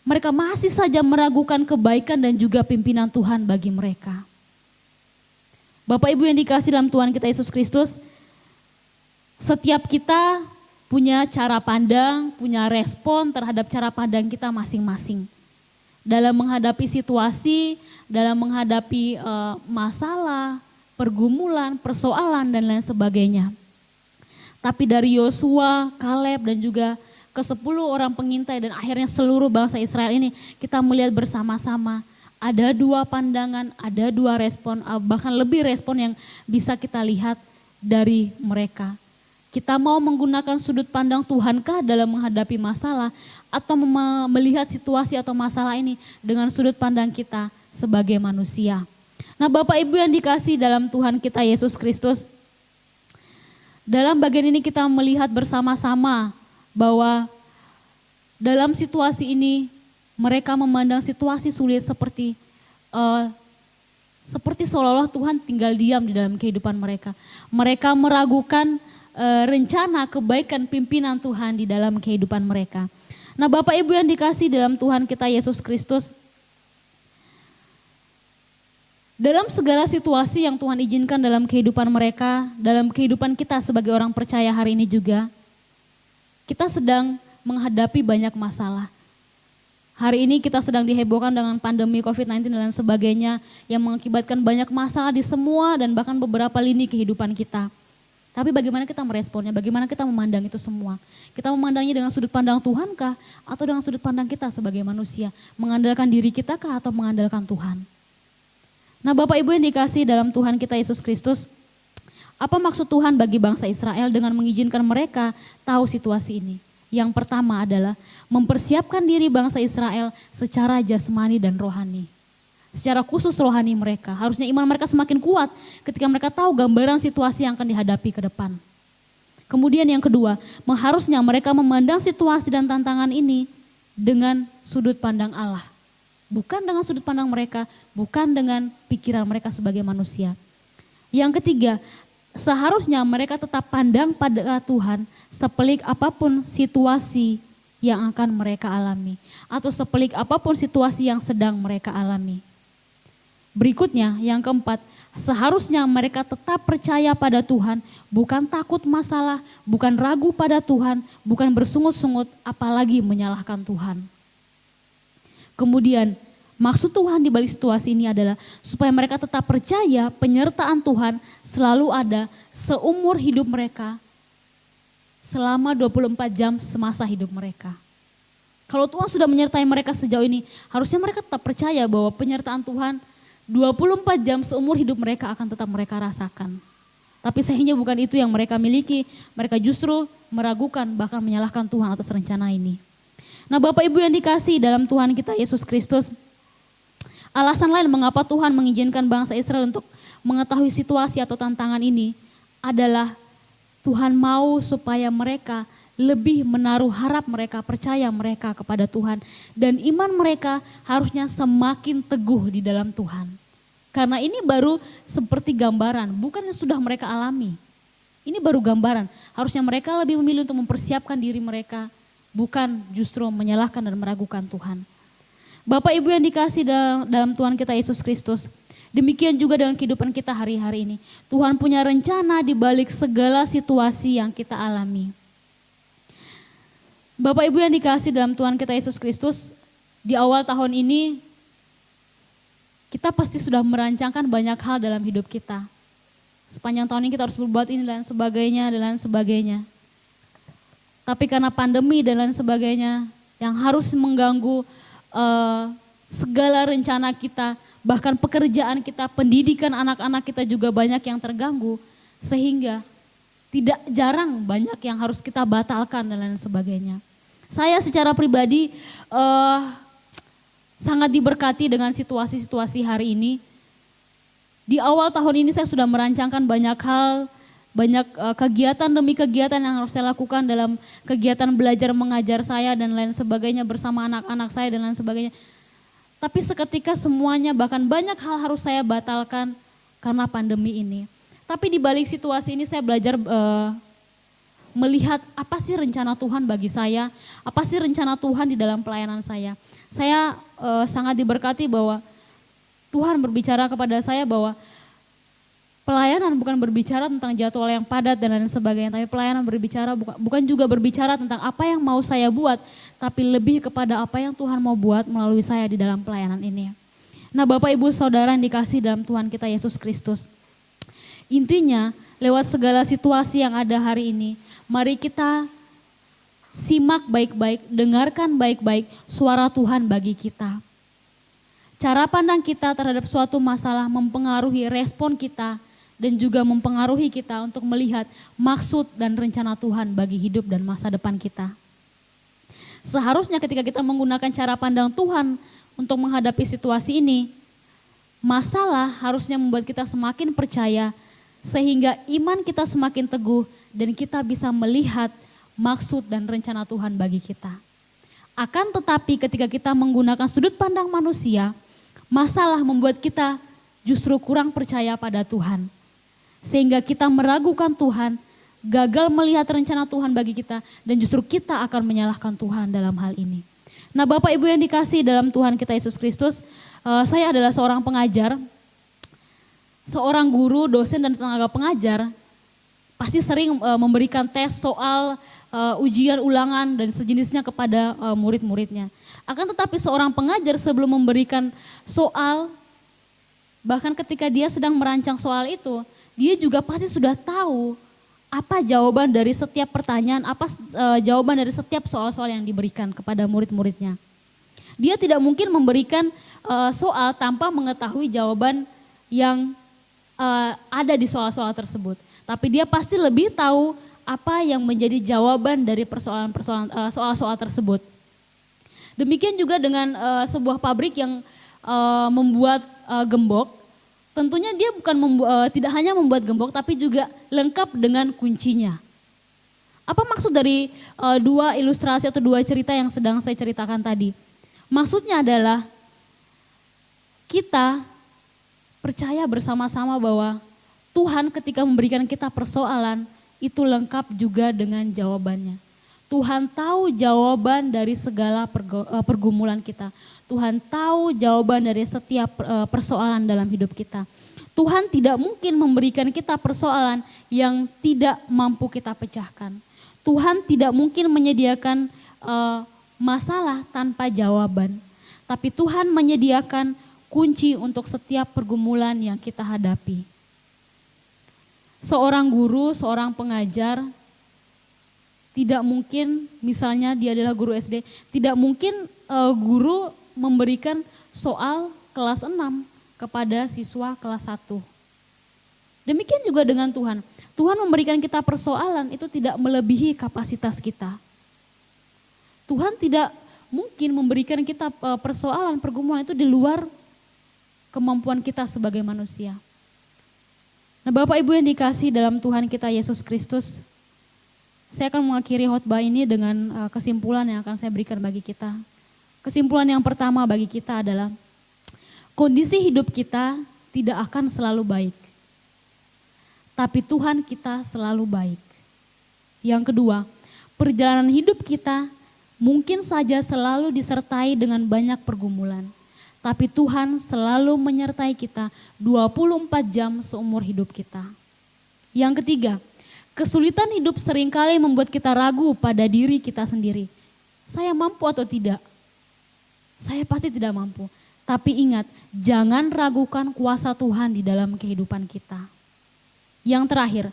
Mereka masih saja meragukan kebaikan dan juga pimpinan Tuhan bagi mereka. Bapak Ibu yang dikasih dalam Tuhan kita Yesus Kristus, setiap kita punya cara pandang, punya respon terhadap cara pandang kita masing-masing. Dalam menghadapi situasi, dalam menghadapi masalah, pergumulan, persoalan dan lain sebagainya. Tapi dari Yosua, Kaleb dan juga ke-10 orang pengintai dan akhirnya seluruh bangsa Israel ini kita melihat bersama-sama ada 2 pandangan, ada 2 respon, bahkan lebih respon yang bisa kita lihat dari mereka. Kita mau menggunakan sudut pandang Tuhankah dalam menghadapi masalah atau melihat situasi atau masalah ini dengan sudut pandang kita sebagai manusia. Nah Bapak Ibu yang dikasih dalam Tuhan kita Yesus Kristus, dalam bagian ini kita melihat bersama-sama bahwa dalam situasi ini mereka memandang situasi sulit seperti seolah-olah Tuhan tinggal diam di dalam kehidupan mereka. Mereka meragukan rencana kebaikan pimpinan Tuhan di dalam kehidupan mereka. Nah Bapak Ibu yang dikasih dalam Tuhan kita Yesus Kristus, dalam segala situasi yang Tuhan izinkan dalam kehidupan mereka, dalam kehidupan kita sebagai orang percaya hari ini juga, kita sedang menghadapi banyak masalah. Hari ini kita sedang dihebohkan dengan pandemi COVID-19 dan sebagainya yang mengakibatkan banyak masalah di semua dan bahkan beberapa lini kehidupan kita. Tapi bagaimana kita meresponnya, bagaimana kita memandang itu semua. Kita memandangnya dengan sudut pandang Tuhankah atau dengan sudut pandang kita sebagai manusia. Mengandalkan diri kita kah atau mengandalkan Tuhan. Nah Bapak Ibu yang dikasih dalam Tuhan kita Yesus Kristus, apa maksud Tuhan bagi bangsa Israel dengan mengizinkan mereka tahu situasi ini? Yang pertama adalah mempersiapkan diri bangsa Israel secara jasmani dan rohani. Secara khusus rohani mereka, harusnya iman mereka semakin kuat ketika mereka tahu gambaran situasi yang akan dihadapi ke depan. Kemudian yang kedua, harusnya mereka memandang situasi dan tantangan ini dengan sudut pandang Allah. Bukan dengan sudut pandang mereka, bukan dengan pikiran mereka sebagai manusia. Yang ketiga, seharusnya mereka tetap pandang pada Tuhan sepelik apapun situasi yang akan mereka alami. Atau sepelik apapun situasi yang sedang mereka alami. Berikutnya yang keempat, seharusnya mereka tetap percaya pada Tuhan, bukan takut masalah, bukan ragu pada Tuhan, bukan bersungut-sungut, apalagi menyalahkan Tuhan. Kemudian Maksud Tuhan di balik situasi ini adalah supaya mereka tetap percaya penyertaan Tuhan selalu ada seumur hidup mereka, selama 24 jam semasa hidup mereka. Kalau Tuhan sudah menyertai mereka sejauh ini, harusnya mereka tetap percaya bahwa penyertaan Tuhan 24 jam seumur hidup mereka akan tetap mereka rasakan. Tapi sayangnya bukan itu yang mereka miliki, mereka justru meragukan bahkan menyalahkan Tuhan atas rencana ini. Nah, Bapak Ibu yang dikasihi dalam Tuhan kita Yesus Kristus, alasan lain mengapa Tuhan mengizinkan bangsa Israel untuk mengetahui situasi atau tantangan ini adalah Tuhan mau supaya mereka lebih menaruh harap mereka, percaya mereka kepada Tuhan. Dan iman mereka harusnya semakin teguh di dalam Tuhan. Karena ini baru seperti gambaran, bukan yang sudah mereka alami. Ini baru gambaran, harusnya mereka lebih memilih untuk mempersiapkan diri mereka, bukan justru menyalahkan dan meragukan Tuhan. Bapak Ibu yang dikasihi dalam Tuhan kita Yesus Kristus, demikian juga dengan kehidupan kita hari-hari ini. Tuhan punya rencana di balik segala situasi yang kita alami. Bapak Ibu yang dikasihi dalam Tuhan kita Yesus Kristus, di awal tahun ini kita pasti sudah merancangkan banyak hal dalam hidup kita. Sepanjang tahun ini kita harus berbuat ini dan sebagainya, dan lain sebagainya. Tapi karena pandemi dan lain sebagainya yang harus mengganggu segala rencana kita, bahkan pekerjaan kita, pendidikan anak-anak kita juga banyak yang terganggu. Sehingga tidak jarang banyak yang harus kita batalkan dan lain sebagainya. Saya secara pribadi sangat diberkati dengan situasi-situasi hari ini. Di awal tahun ini saya sudah merancangkan banyak hal, banyak kegiatan demi kegiatan yang harus saya lakukan dalam kegiatan belajar mengajar saya dan lain sebagainya bersama anak-anak saya dan lain sebagainya. Tapi seketika semuanya bahkan banyak hal harus saya batalkan karena pandemi ini. Tapi di balik situasi ini saya belajar melihat apa sih rencana Tuhan bagi saya, apa sih rencana Tuhan di dalam pelayanan saya. Saya sangat diberkati bahwa Tuhan berbicara kepada saya bahwa pelayanan bukan berbicara tentang jadwal yang padat dan lain sebagainya, tapi pelayanan berbicara bukan juga berbicara tentang apa yang mau saya buat, tapi lebih kepada apa yang Tuhan mau buat melalui saya di dalam pelayanan ini. Nah, Bapak Ibu Saudara yang dikasihi dalam Tuhan kita Yesus Kristus, intinya lewat segala situasi yang ada hari ini, mari kita simak baik-baik, dengarkan baik-baik suara Tuhan bagi kita. Cara pandang kita terhadap suatu masalah mempengaruhi respon kita dan juga mempengaruhi kita untuk melihat maksud dan rencana Tuhan bagi hidup dan masa depan kita. Seharusnya ketika kita menggunakan cara pandang Tuhan untuk menghadapi situasi ini, masalah harusnya membuat kita semakin percaya sehingga iman kita semakin teguh dan kita bisa melihat maksud dan rencana Tuhan bagi kita. Akan tetapi ketika kita menggunakan sudut pandang manusia, masalah membuat kita justru kurang percaya pada Tuhan. Sehingga kita meragukan Tuhan, gagal melihat rencana Tuhan bagi kita, dan justru kita akan menyalahkan Tuhan dalam hal ini. Nah, Bapak Ibu yang dikasihi dalam Tuhan kita Yesus Kristus, saya adalah seorang pengajar, seorang guru, dosen dan tenaga pengajar, pasti sering memberikan tes soal, ujian ulangan dan sejenisnya kepada murid-muridnya. Akan tetapi seorang pengajar sebelum memberikan soal, bahkan ketika dia sedang merancang soal itu, dia juga pasti sudah tahu apa jawaban dari setiap pertanyaan, apa jawaban dari setiap soal-soal yang diberikan kepada murid-muridnya. Dia tidak mungkin memberikan soal tanpa mengetahui jawaban yang ada di soal-soal tersebut. Tapi dia pasti lebih tahu apa yang menjadi jawaban dari persoalan-persoalan soal-soal tersebut. Demikian juga dengan sebuah pabrik yang membuat gembok, tentunya dia tidak hanya membuat gembok tapi juga lengkap dengan kuncinya. Apa maksud dari dua ilustrasi atau dua cerita yang sedang saya ceritakan tadi? Maksudnya adalah kita percaya bersama-sama bahwa Tuhan ketika memberikan kita persoalan itu lengkap juga dengan jawabannya. Tuhan tahu jawaban dari segala pergumulan kita. Tuhan tahu jawaban dari setiap persoalan dalam hidup kita. Tuhan tidak mungkin memberikan kita persoalan yang tidak mampu kita pecahkan. Tuhan tidak mungkin menyediakan masalah tanpa jawaban. Tapi Tuhan menyediakan kunci untuk setiap pergumulan yang kita hadapi. Seorang guru, seorang pengajar, tidak mungkin misalnya dia adalah guru SD, tidak mungkin guru memberikan soal kelas 6 kepada siswa kelas 1. Demikian juga dengan Tuhan. Tuhan memberikan kita persoalan itu tidak melebihi kapasitas kita. Tuhan tidak mungkin memberikan kita persoalan, pergumulan itu di luar kemampuan kita sebagai manusia. Nah, Bapak Ibu yang dikasihi dalam Tuhan kita Yesus Kristus, saya akan mengakhiri khotbah ini dengan kesimpulan yang akan saya berikan bagi kita. Kesimpulan yang pertama bagi kita adalah kondisi hidup kita tidak akan selalu baik. Tapi Tuhan kita selalu baik. Yang kedua, perjalanan hidup kita mungkin saja selalu disertai dengan banyak pergumulan. Tapi Tuhan selalu menyertai kita 24 jam seumur hidup kita. Yang ketiga, kesulitan hidup seringkali membuat kita ragu pada diri kita sendiri. Saya mampu atau tidak? Saya pasti tidak mampu. Tapi ingat, jangan ragukan kuasa Tuhan di dalam kehidupan kita. Yang terakhir,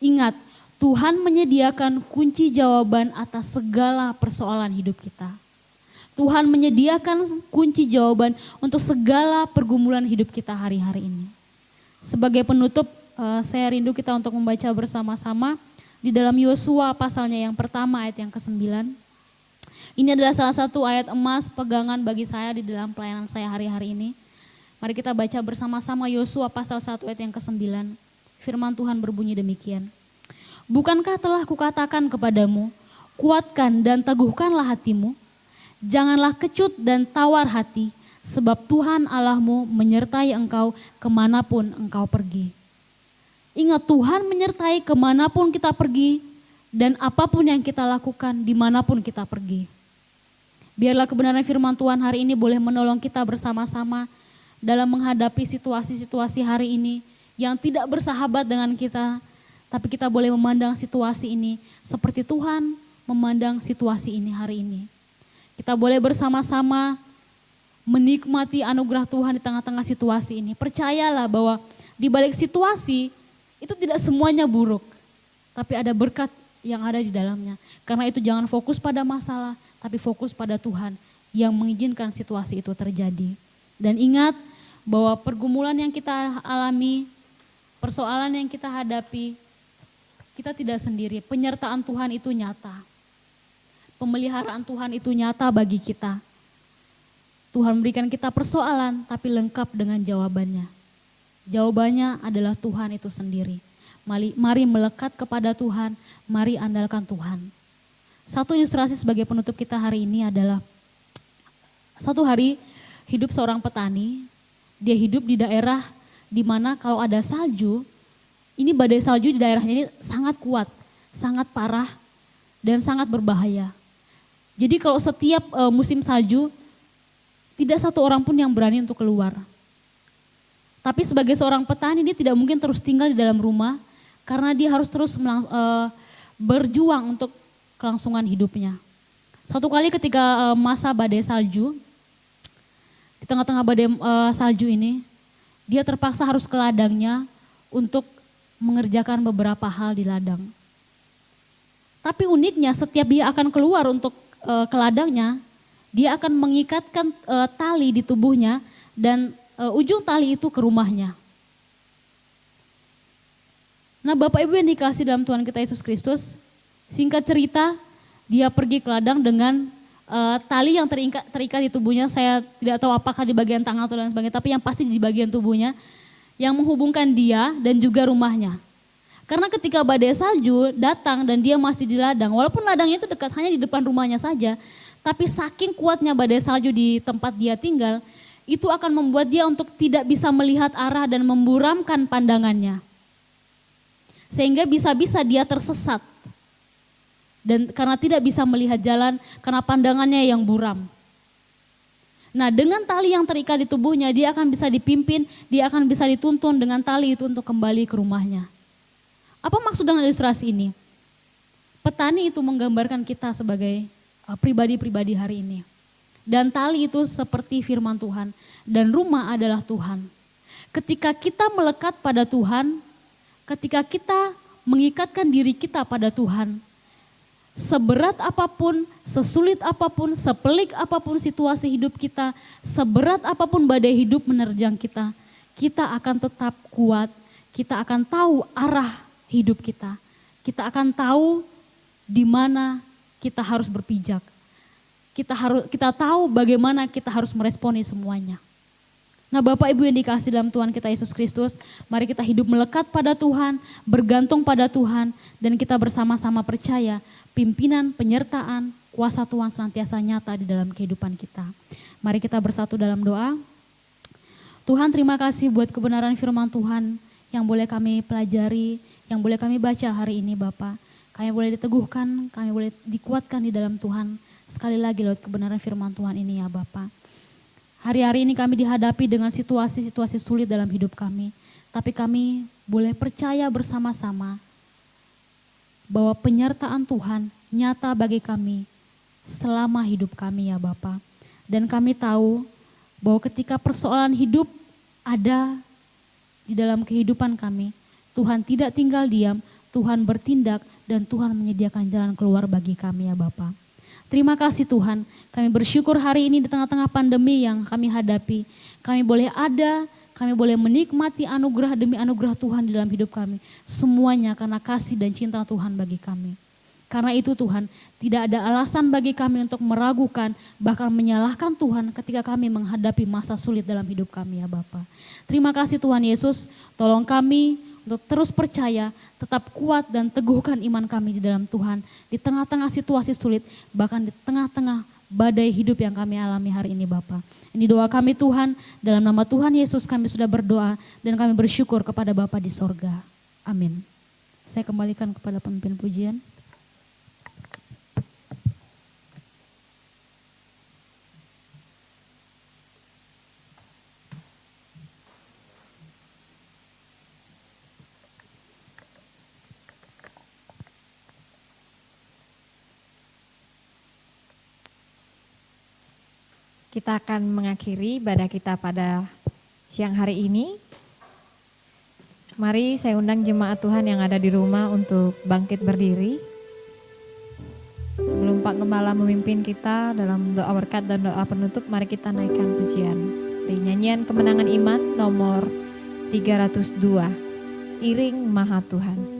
ingat, Tuhan menyediakan kunci jawaban atas segala persoalan hidup kita. Tuhan menyediakan kunci jawaban untuk segala pergumulan hidup kita hari-hari ini. Sebagai penutup, saya rindu kita untuk membaca bersama-sama di dalam Yosua pasalnya yang pertama ayat yang ke-9. Ini adalah salah satu ayat emas pegangan bagi saya di dalam pelayanan saya hari-hari ini. Mari kita baca bersama-sama Yosua pasal 1 ayat yang ke-9. Firman Tuhan berbunyi demikian. Bukankah telah kukatakan kepadamu, kuatkan dan teguhkanlah hatimu, janganlah kecut dan tawar hati, sebab Tuhan Allahmu menyertai engkau kemanapun engkau pergi. Ingat, Tuhan menyertai kemanapun kita pergi dan apapun yang kita lakukan dimanapun kita pergi. Biarlah kebenaran firman Tuhan hari ini boleh menolong kita bersama-sama dalam menghadapi situasi-situasi hari ini yang tidak bersahabat dengan kita, tapi kita boleh memandang situasi ini seperti Tuhan memandang situasi ini hari ini. Kita boleh bersama-sama menikmati anugerah Tuhan di tengah-tengah situasi ini. Percayalah bahwa di balik situasi itu tidak semuanya buruk, tapi ada berkat yang ada di dalamnya. Karena itu jangan fokus pada masalah, tapi fokus pada Tuhan yang mengizinkan situasi itu terjadi. Dan ingat bahwa pergumulan yang kita alami, persoalan yang kita hadapi, kita tidak sendiri. Penyertaan Tuhan itu nyata. Pemeliharaan Tuhan itu nyata bagi kita. Tuhan memberikan kita persoalan tapi lengkap dengan jawabannya. Jawabannya adalah Tuhan itu sendiri. Mari melekat kepada Tuhan, mari andalkan Tuhan. Satu ilustrasi sebagai penutup kita hari ini adalah satu hari hidup seorang petani. Dia hidup di daerah di mana kalau ada salju, ini badai salju di daerahnya ini sangat kuat, sangat parah dan sangat berbahaya. Jadi kalau setiap musim salju, tidak satu orang pun yang berani untuk keluar. Tapi sebagai seorang petani dia tidak mungkin terus tinggal di dalam rumah karena dia harus terus berjuang untuk kelangsungan hidupnya. Suatu kali ketika masa badai salju, di tengah-tengah badai salju ini, dia terpaksa harus ke ladangnya untuk mengerjakan beberapa hal di ladang. Tapi uniknya setiap dia akan keluar untuk ke ladangnya, dia akan mengikatkan tali di tubuhnya dan ujung tali itu ke rumahnya. Nah, Bapak Ibu yang dikasihi dalam Tuhan kita Yesus Kristus, singkat cerita dia pergi ke ladang dengan tali yang terikat di tubuhnya. Saya tidak tahu apakah di bagian tangan atau lain sebagainya, tapi yang pasti di bagian tubuhnya yang menghubungkan dia dan juga rumahnya. Karena ketika badai salju datang dan dia masih di ladang, walaupun ladangnya itu dekat hanya di depan rumahnya saja, tapi saking kuatnya badai salju di tempat dia tinggal, itu akan membuat dia untuk tidak bisa melihat arah dan memburamkan pandangannya. Sehingga bisa-bisa dia tersesat. Dan karena tidak bisa melihat jalan, karena pandangannya yang buram. Nah, dengan tali yang terikat di tubuhnya, dia akan bisa dipimpin, dia akan bisa dituntun dengan tali itu untuk kembali ke rumahnya. Apa maksud dengan ilustrasi ini? Petani itu menggambarkan kita sebagai pribadi-pribadi hari ini. Dan tali itu seperti firman Tuhan. Dan rumah adalah Tuhan. Ketika kita melekat pada Tuhan, ketika kita mengikatkan diri kita pada Tuhan, seberat apapun, sesulit apapun, sepelik apapun situasi hidup kita, seberat apapun badai hidup menerjang kita, kita akan tetap kuat, kita akan tahu arah hidup kita. Kita akan tahu di mana kita harus berpijak. Kita tahu bagaimana kita harus meresponi semuanya. Nah, Bapak Ibu yang dikasihi dalam Tuhan kita Yesus Kristus, mari kita hidup melekat pada Tuhan, bergantung pada Tuhan, dan kita bersama-sama percaya pimpinan, penyertaan, kuasa Tuhan senantiasa nyata di dalam kehidupan kita. Mari kita bersatu dalam doa. Tuhan, terima kasih buat kebenaran firman Tuhan yang boleh kami pelajari, yang boleh kami baca hari ini Bapak. Kami boleh diteguhkan, kami boleh dikuatkan di dalam Tuhan. Sekali lagi lewat kebenaran firman Tuhan ini ya Bapak. Hari-hari ini kami dihadapi dengan situasi-situasi sulit dalam hidup kami. Tapi kami boleh percaya bersama-sama bahwa penyertaan Tuhan nyata bagi kami selama hidup kami ya Bapak. Dan kami tahu bahwa ketika persoalan hidup ada di dalam kehidupan kami, Tuhan tidak tinggal diam, Tuhan bertindak dan Tuhan menyediakan jalan keluar bagi kami ya Bapak. Terima kasih Tuhan, kami bersyukur hari ini di tengah-tengah pandemi yang kami hadapi. Kami boleh ada, kami boleh menikmati anugerah demi anugerah Tuhan di dalam hidup kami. Semuanya karena kasih dan cinta Tuhan bagi kami. Karena itu Tuhan, tidak ada alasan bagi kami untuk meragukan, bahkan menyalahkan Tuhan ketika kami menghadapi masa sulit dalam hidup kami ya Bapa. Terima kasih Tuhan Yesus, tolong kami untuk terus percaya, tetap kuat dan teguhkan iman kami di dalam Tuhan. Di tengah-tengah situasi sulit, bahkan di tengah-tengah badai hidup yang kami alami hari ini Bapa. Ini doa kami Tuhan, dalam nama Tuhan Yesus kami sudah berdoa dan kami bersyukur kepada Bapa di sorga. Amin. Saya kembalikan kepada pemimpin pujian. Kita akan mengakhiri ibadah kita pada siang hari ini. Mari saya undang jemaat Tuhan yang ada di rumah untuk bangkit berdiri. Sebelum Pak Gembala memimpin kita dalam doa berkat dan doa penutup, mari kita naikkan pujian. Di nyanyian Kemenangan Iman nomor 302, Iring Maha Tuhan.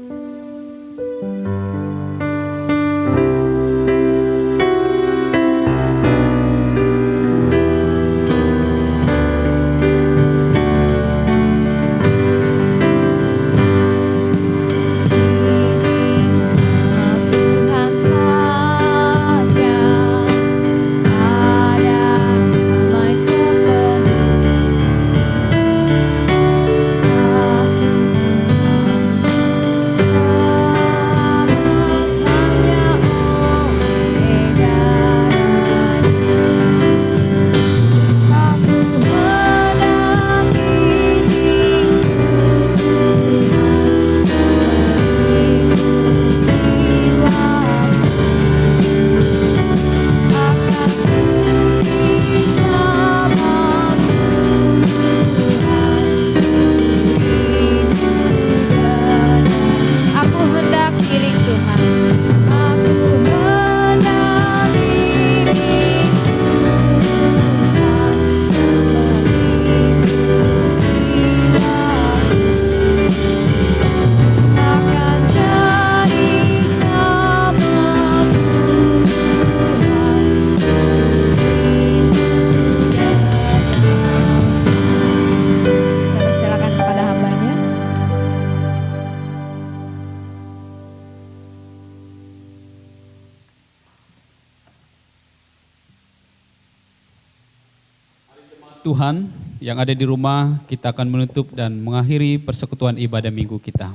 Tuhan yang ada di rumah, kita akan menutup dan mengakhiri persekutuan ibadah minggu kita.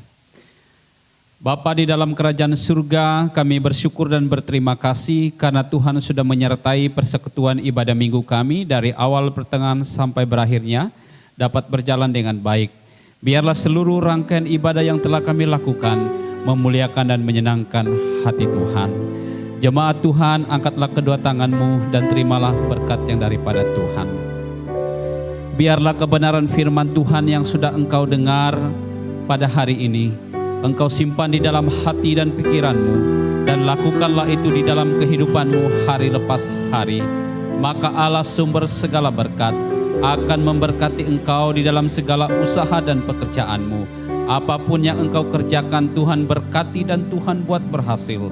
Bapa di dalam kerajaan surga, kami bersyukur dan berterima kasih karena Tuhan sudah menyertai persekutuan ibadah minggu kami dari awal pertengahan sampai berakhirnya dapat berjalan dengan baik. Biarlah seluruh rangkaian ibadah yang telah kami lakukan memuliakan dan menyenangkan hati Tuhan. Jemaat Tuhan, angkatlah kedua tanganmu dan terimalah berkat yang daripada Tuhan. Biarlah kebenaran firman Tuhan yang sudah engkau dengar pada hari ini, engkau simpan di dalam hati dan pikiranmu, dan lakukanlah itu di dalam kehidupanmu hari lepas hari. Maka Allah sumber segala berkat akan memberkati engkau di dalam segala usaha dan pekerjaanmu. Apapun yang engkau kerjakan, Tuhan berkati dan Tuhan buat berhasil.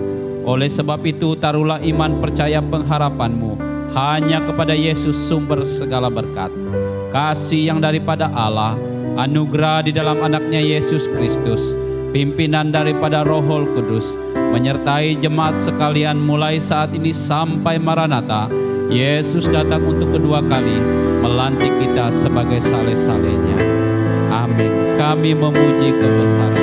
Oleh sebab itu, taruhlah iman, percaya, pengharapanmu hanya kepada Yesus, sumber segala berkat. Kasih yang daripada Allah, anugerah di dalam anaknya Yesus Kristus, pimpinan daripada Roh Kudus, menyertai jemaat sekalian mulai saat ini sampai Maranatha. Yesus datang untuk kedua kali, melantik kita sebagai saleh-salehnya. Amin. Kami memuji kebesaran.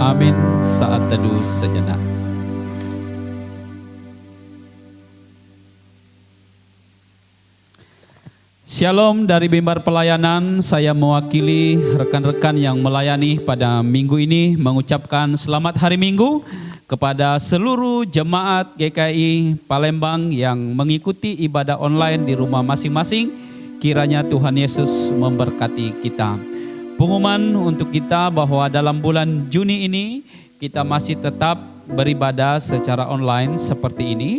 Amin. Saat teduh sejenak. Shalom dari Mimbar Pelayanan. Saya mewakili rekan-rekan yang melayani pada minggu ini mengucapkan selamat hari Minggu kepada seluruh jemaat GKI Palembang yang mengikuti ibadah online di rumah masing-masing. Kiranya Tuhan Yesus memberkati kita. Pengumuman untuk kita bahwa dalam bulan Juni ini kita masih tetap beribadah secara online seperti ini.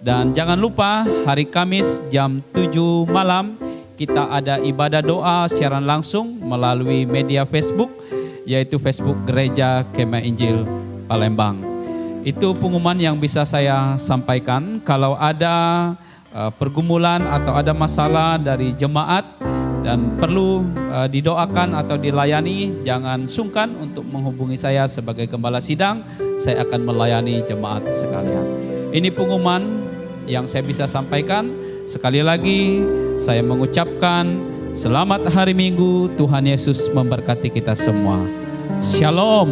Dan jangan lupa hari Kamis jam 7 malam kita ada ibadah doa siaran langsung melalui media Facebook, yaitu Facebook Gereja Kemah Injil Palembang. Itu pengumuman yang bisa saya sampaikan. Kalau ada pergumulan atau ada masalah dari jemaat dan perlu didoakan atau dilayani, jangan sungkan untuk menghubungi saya sebagai gembala sidang. Saya akan melayani jemaat sekalian. Ini pengumuman yang saya bisa sampaikan. Sekali lagi saya mengucapkan selamat hari Minggu. Tuhan Yesus memberkati kita semua. Shalom.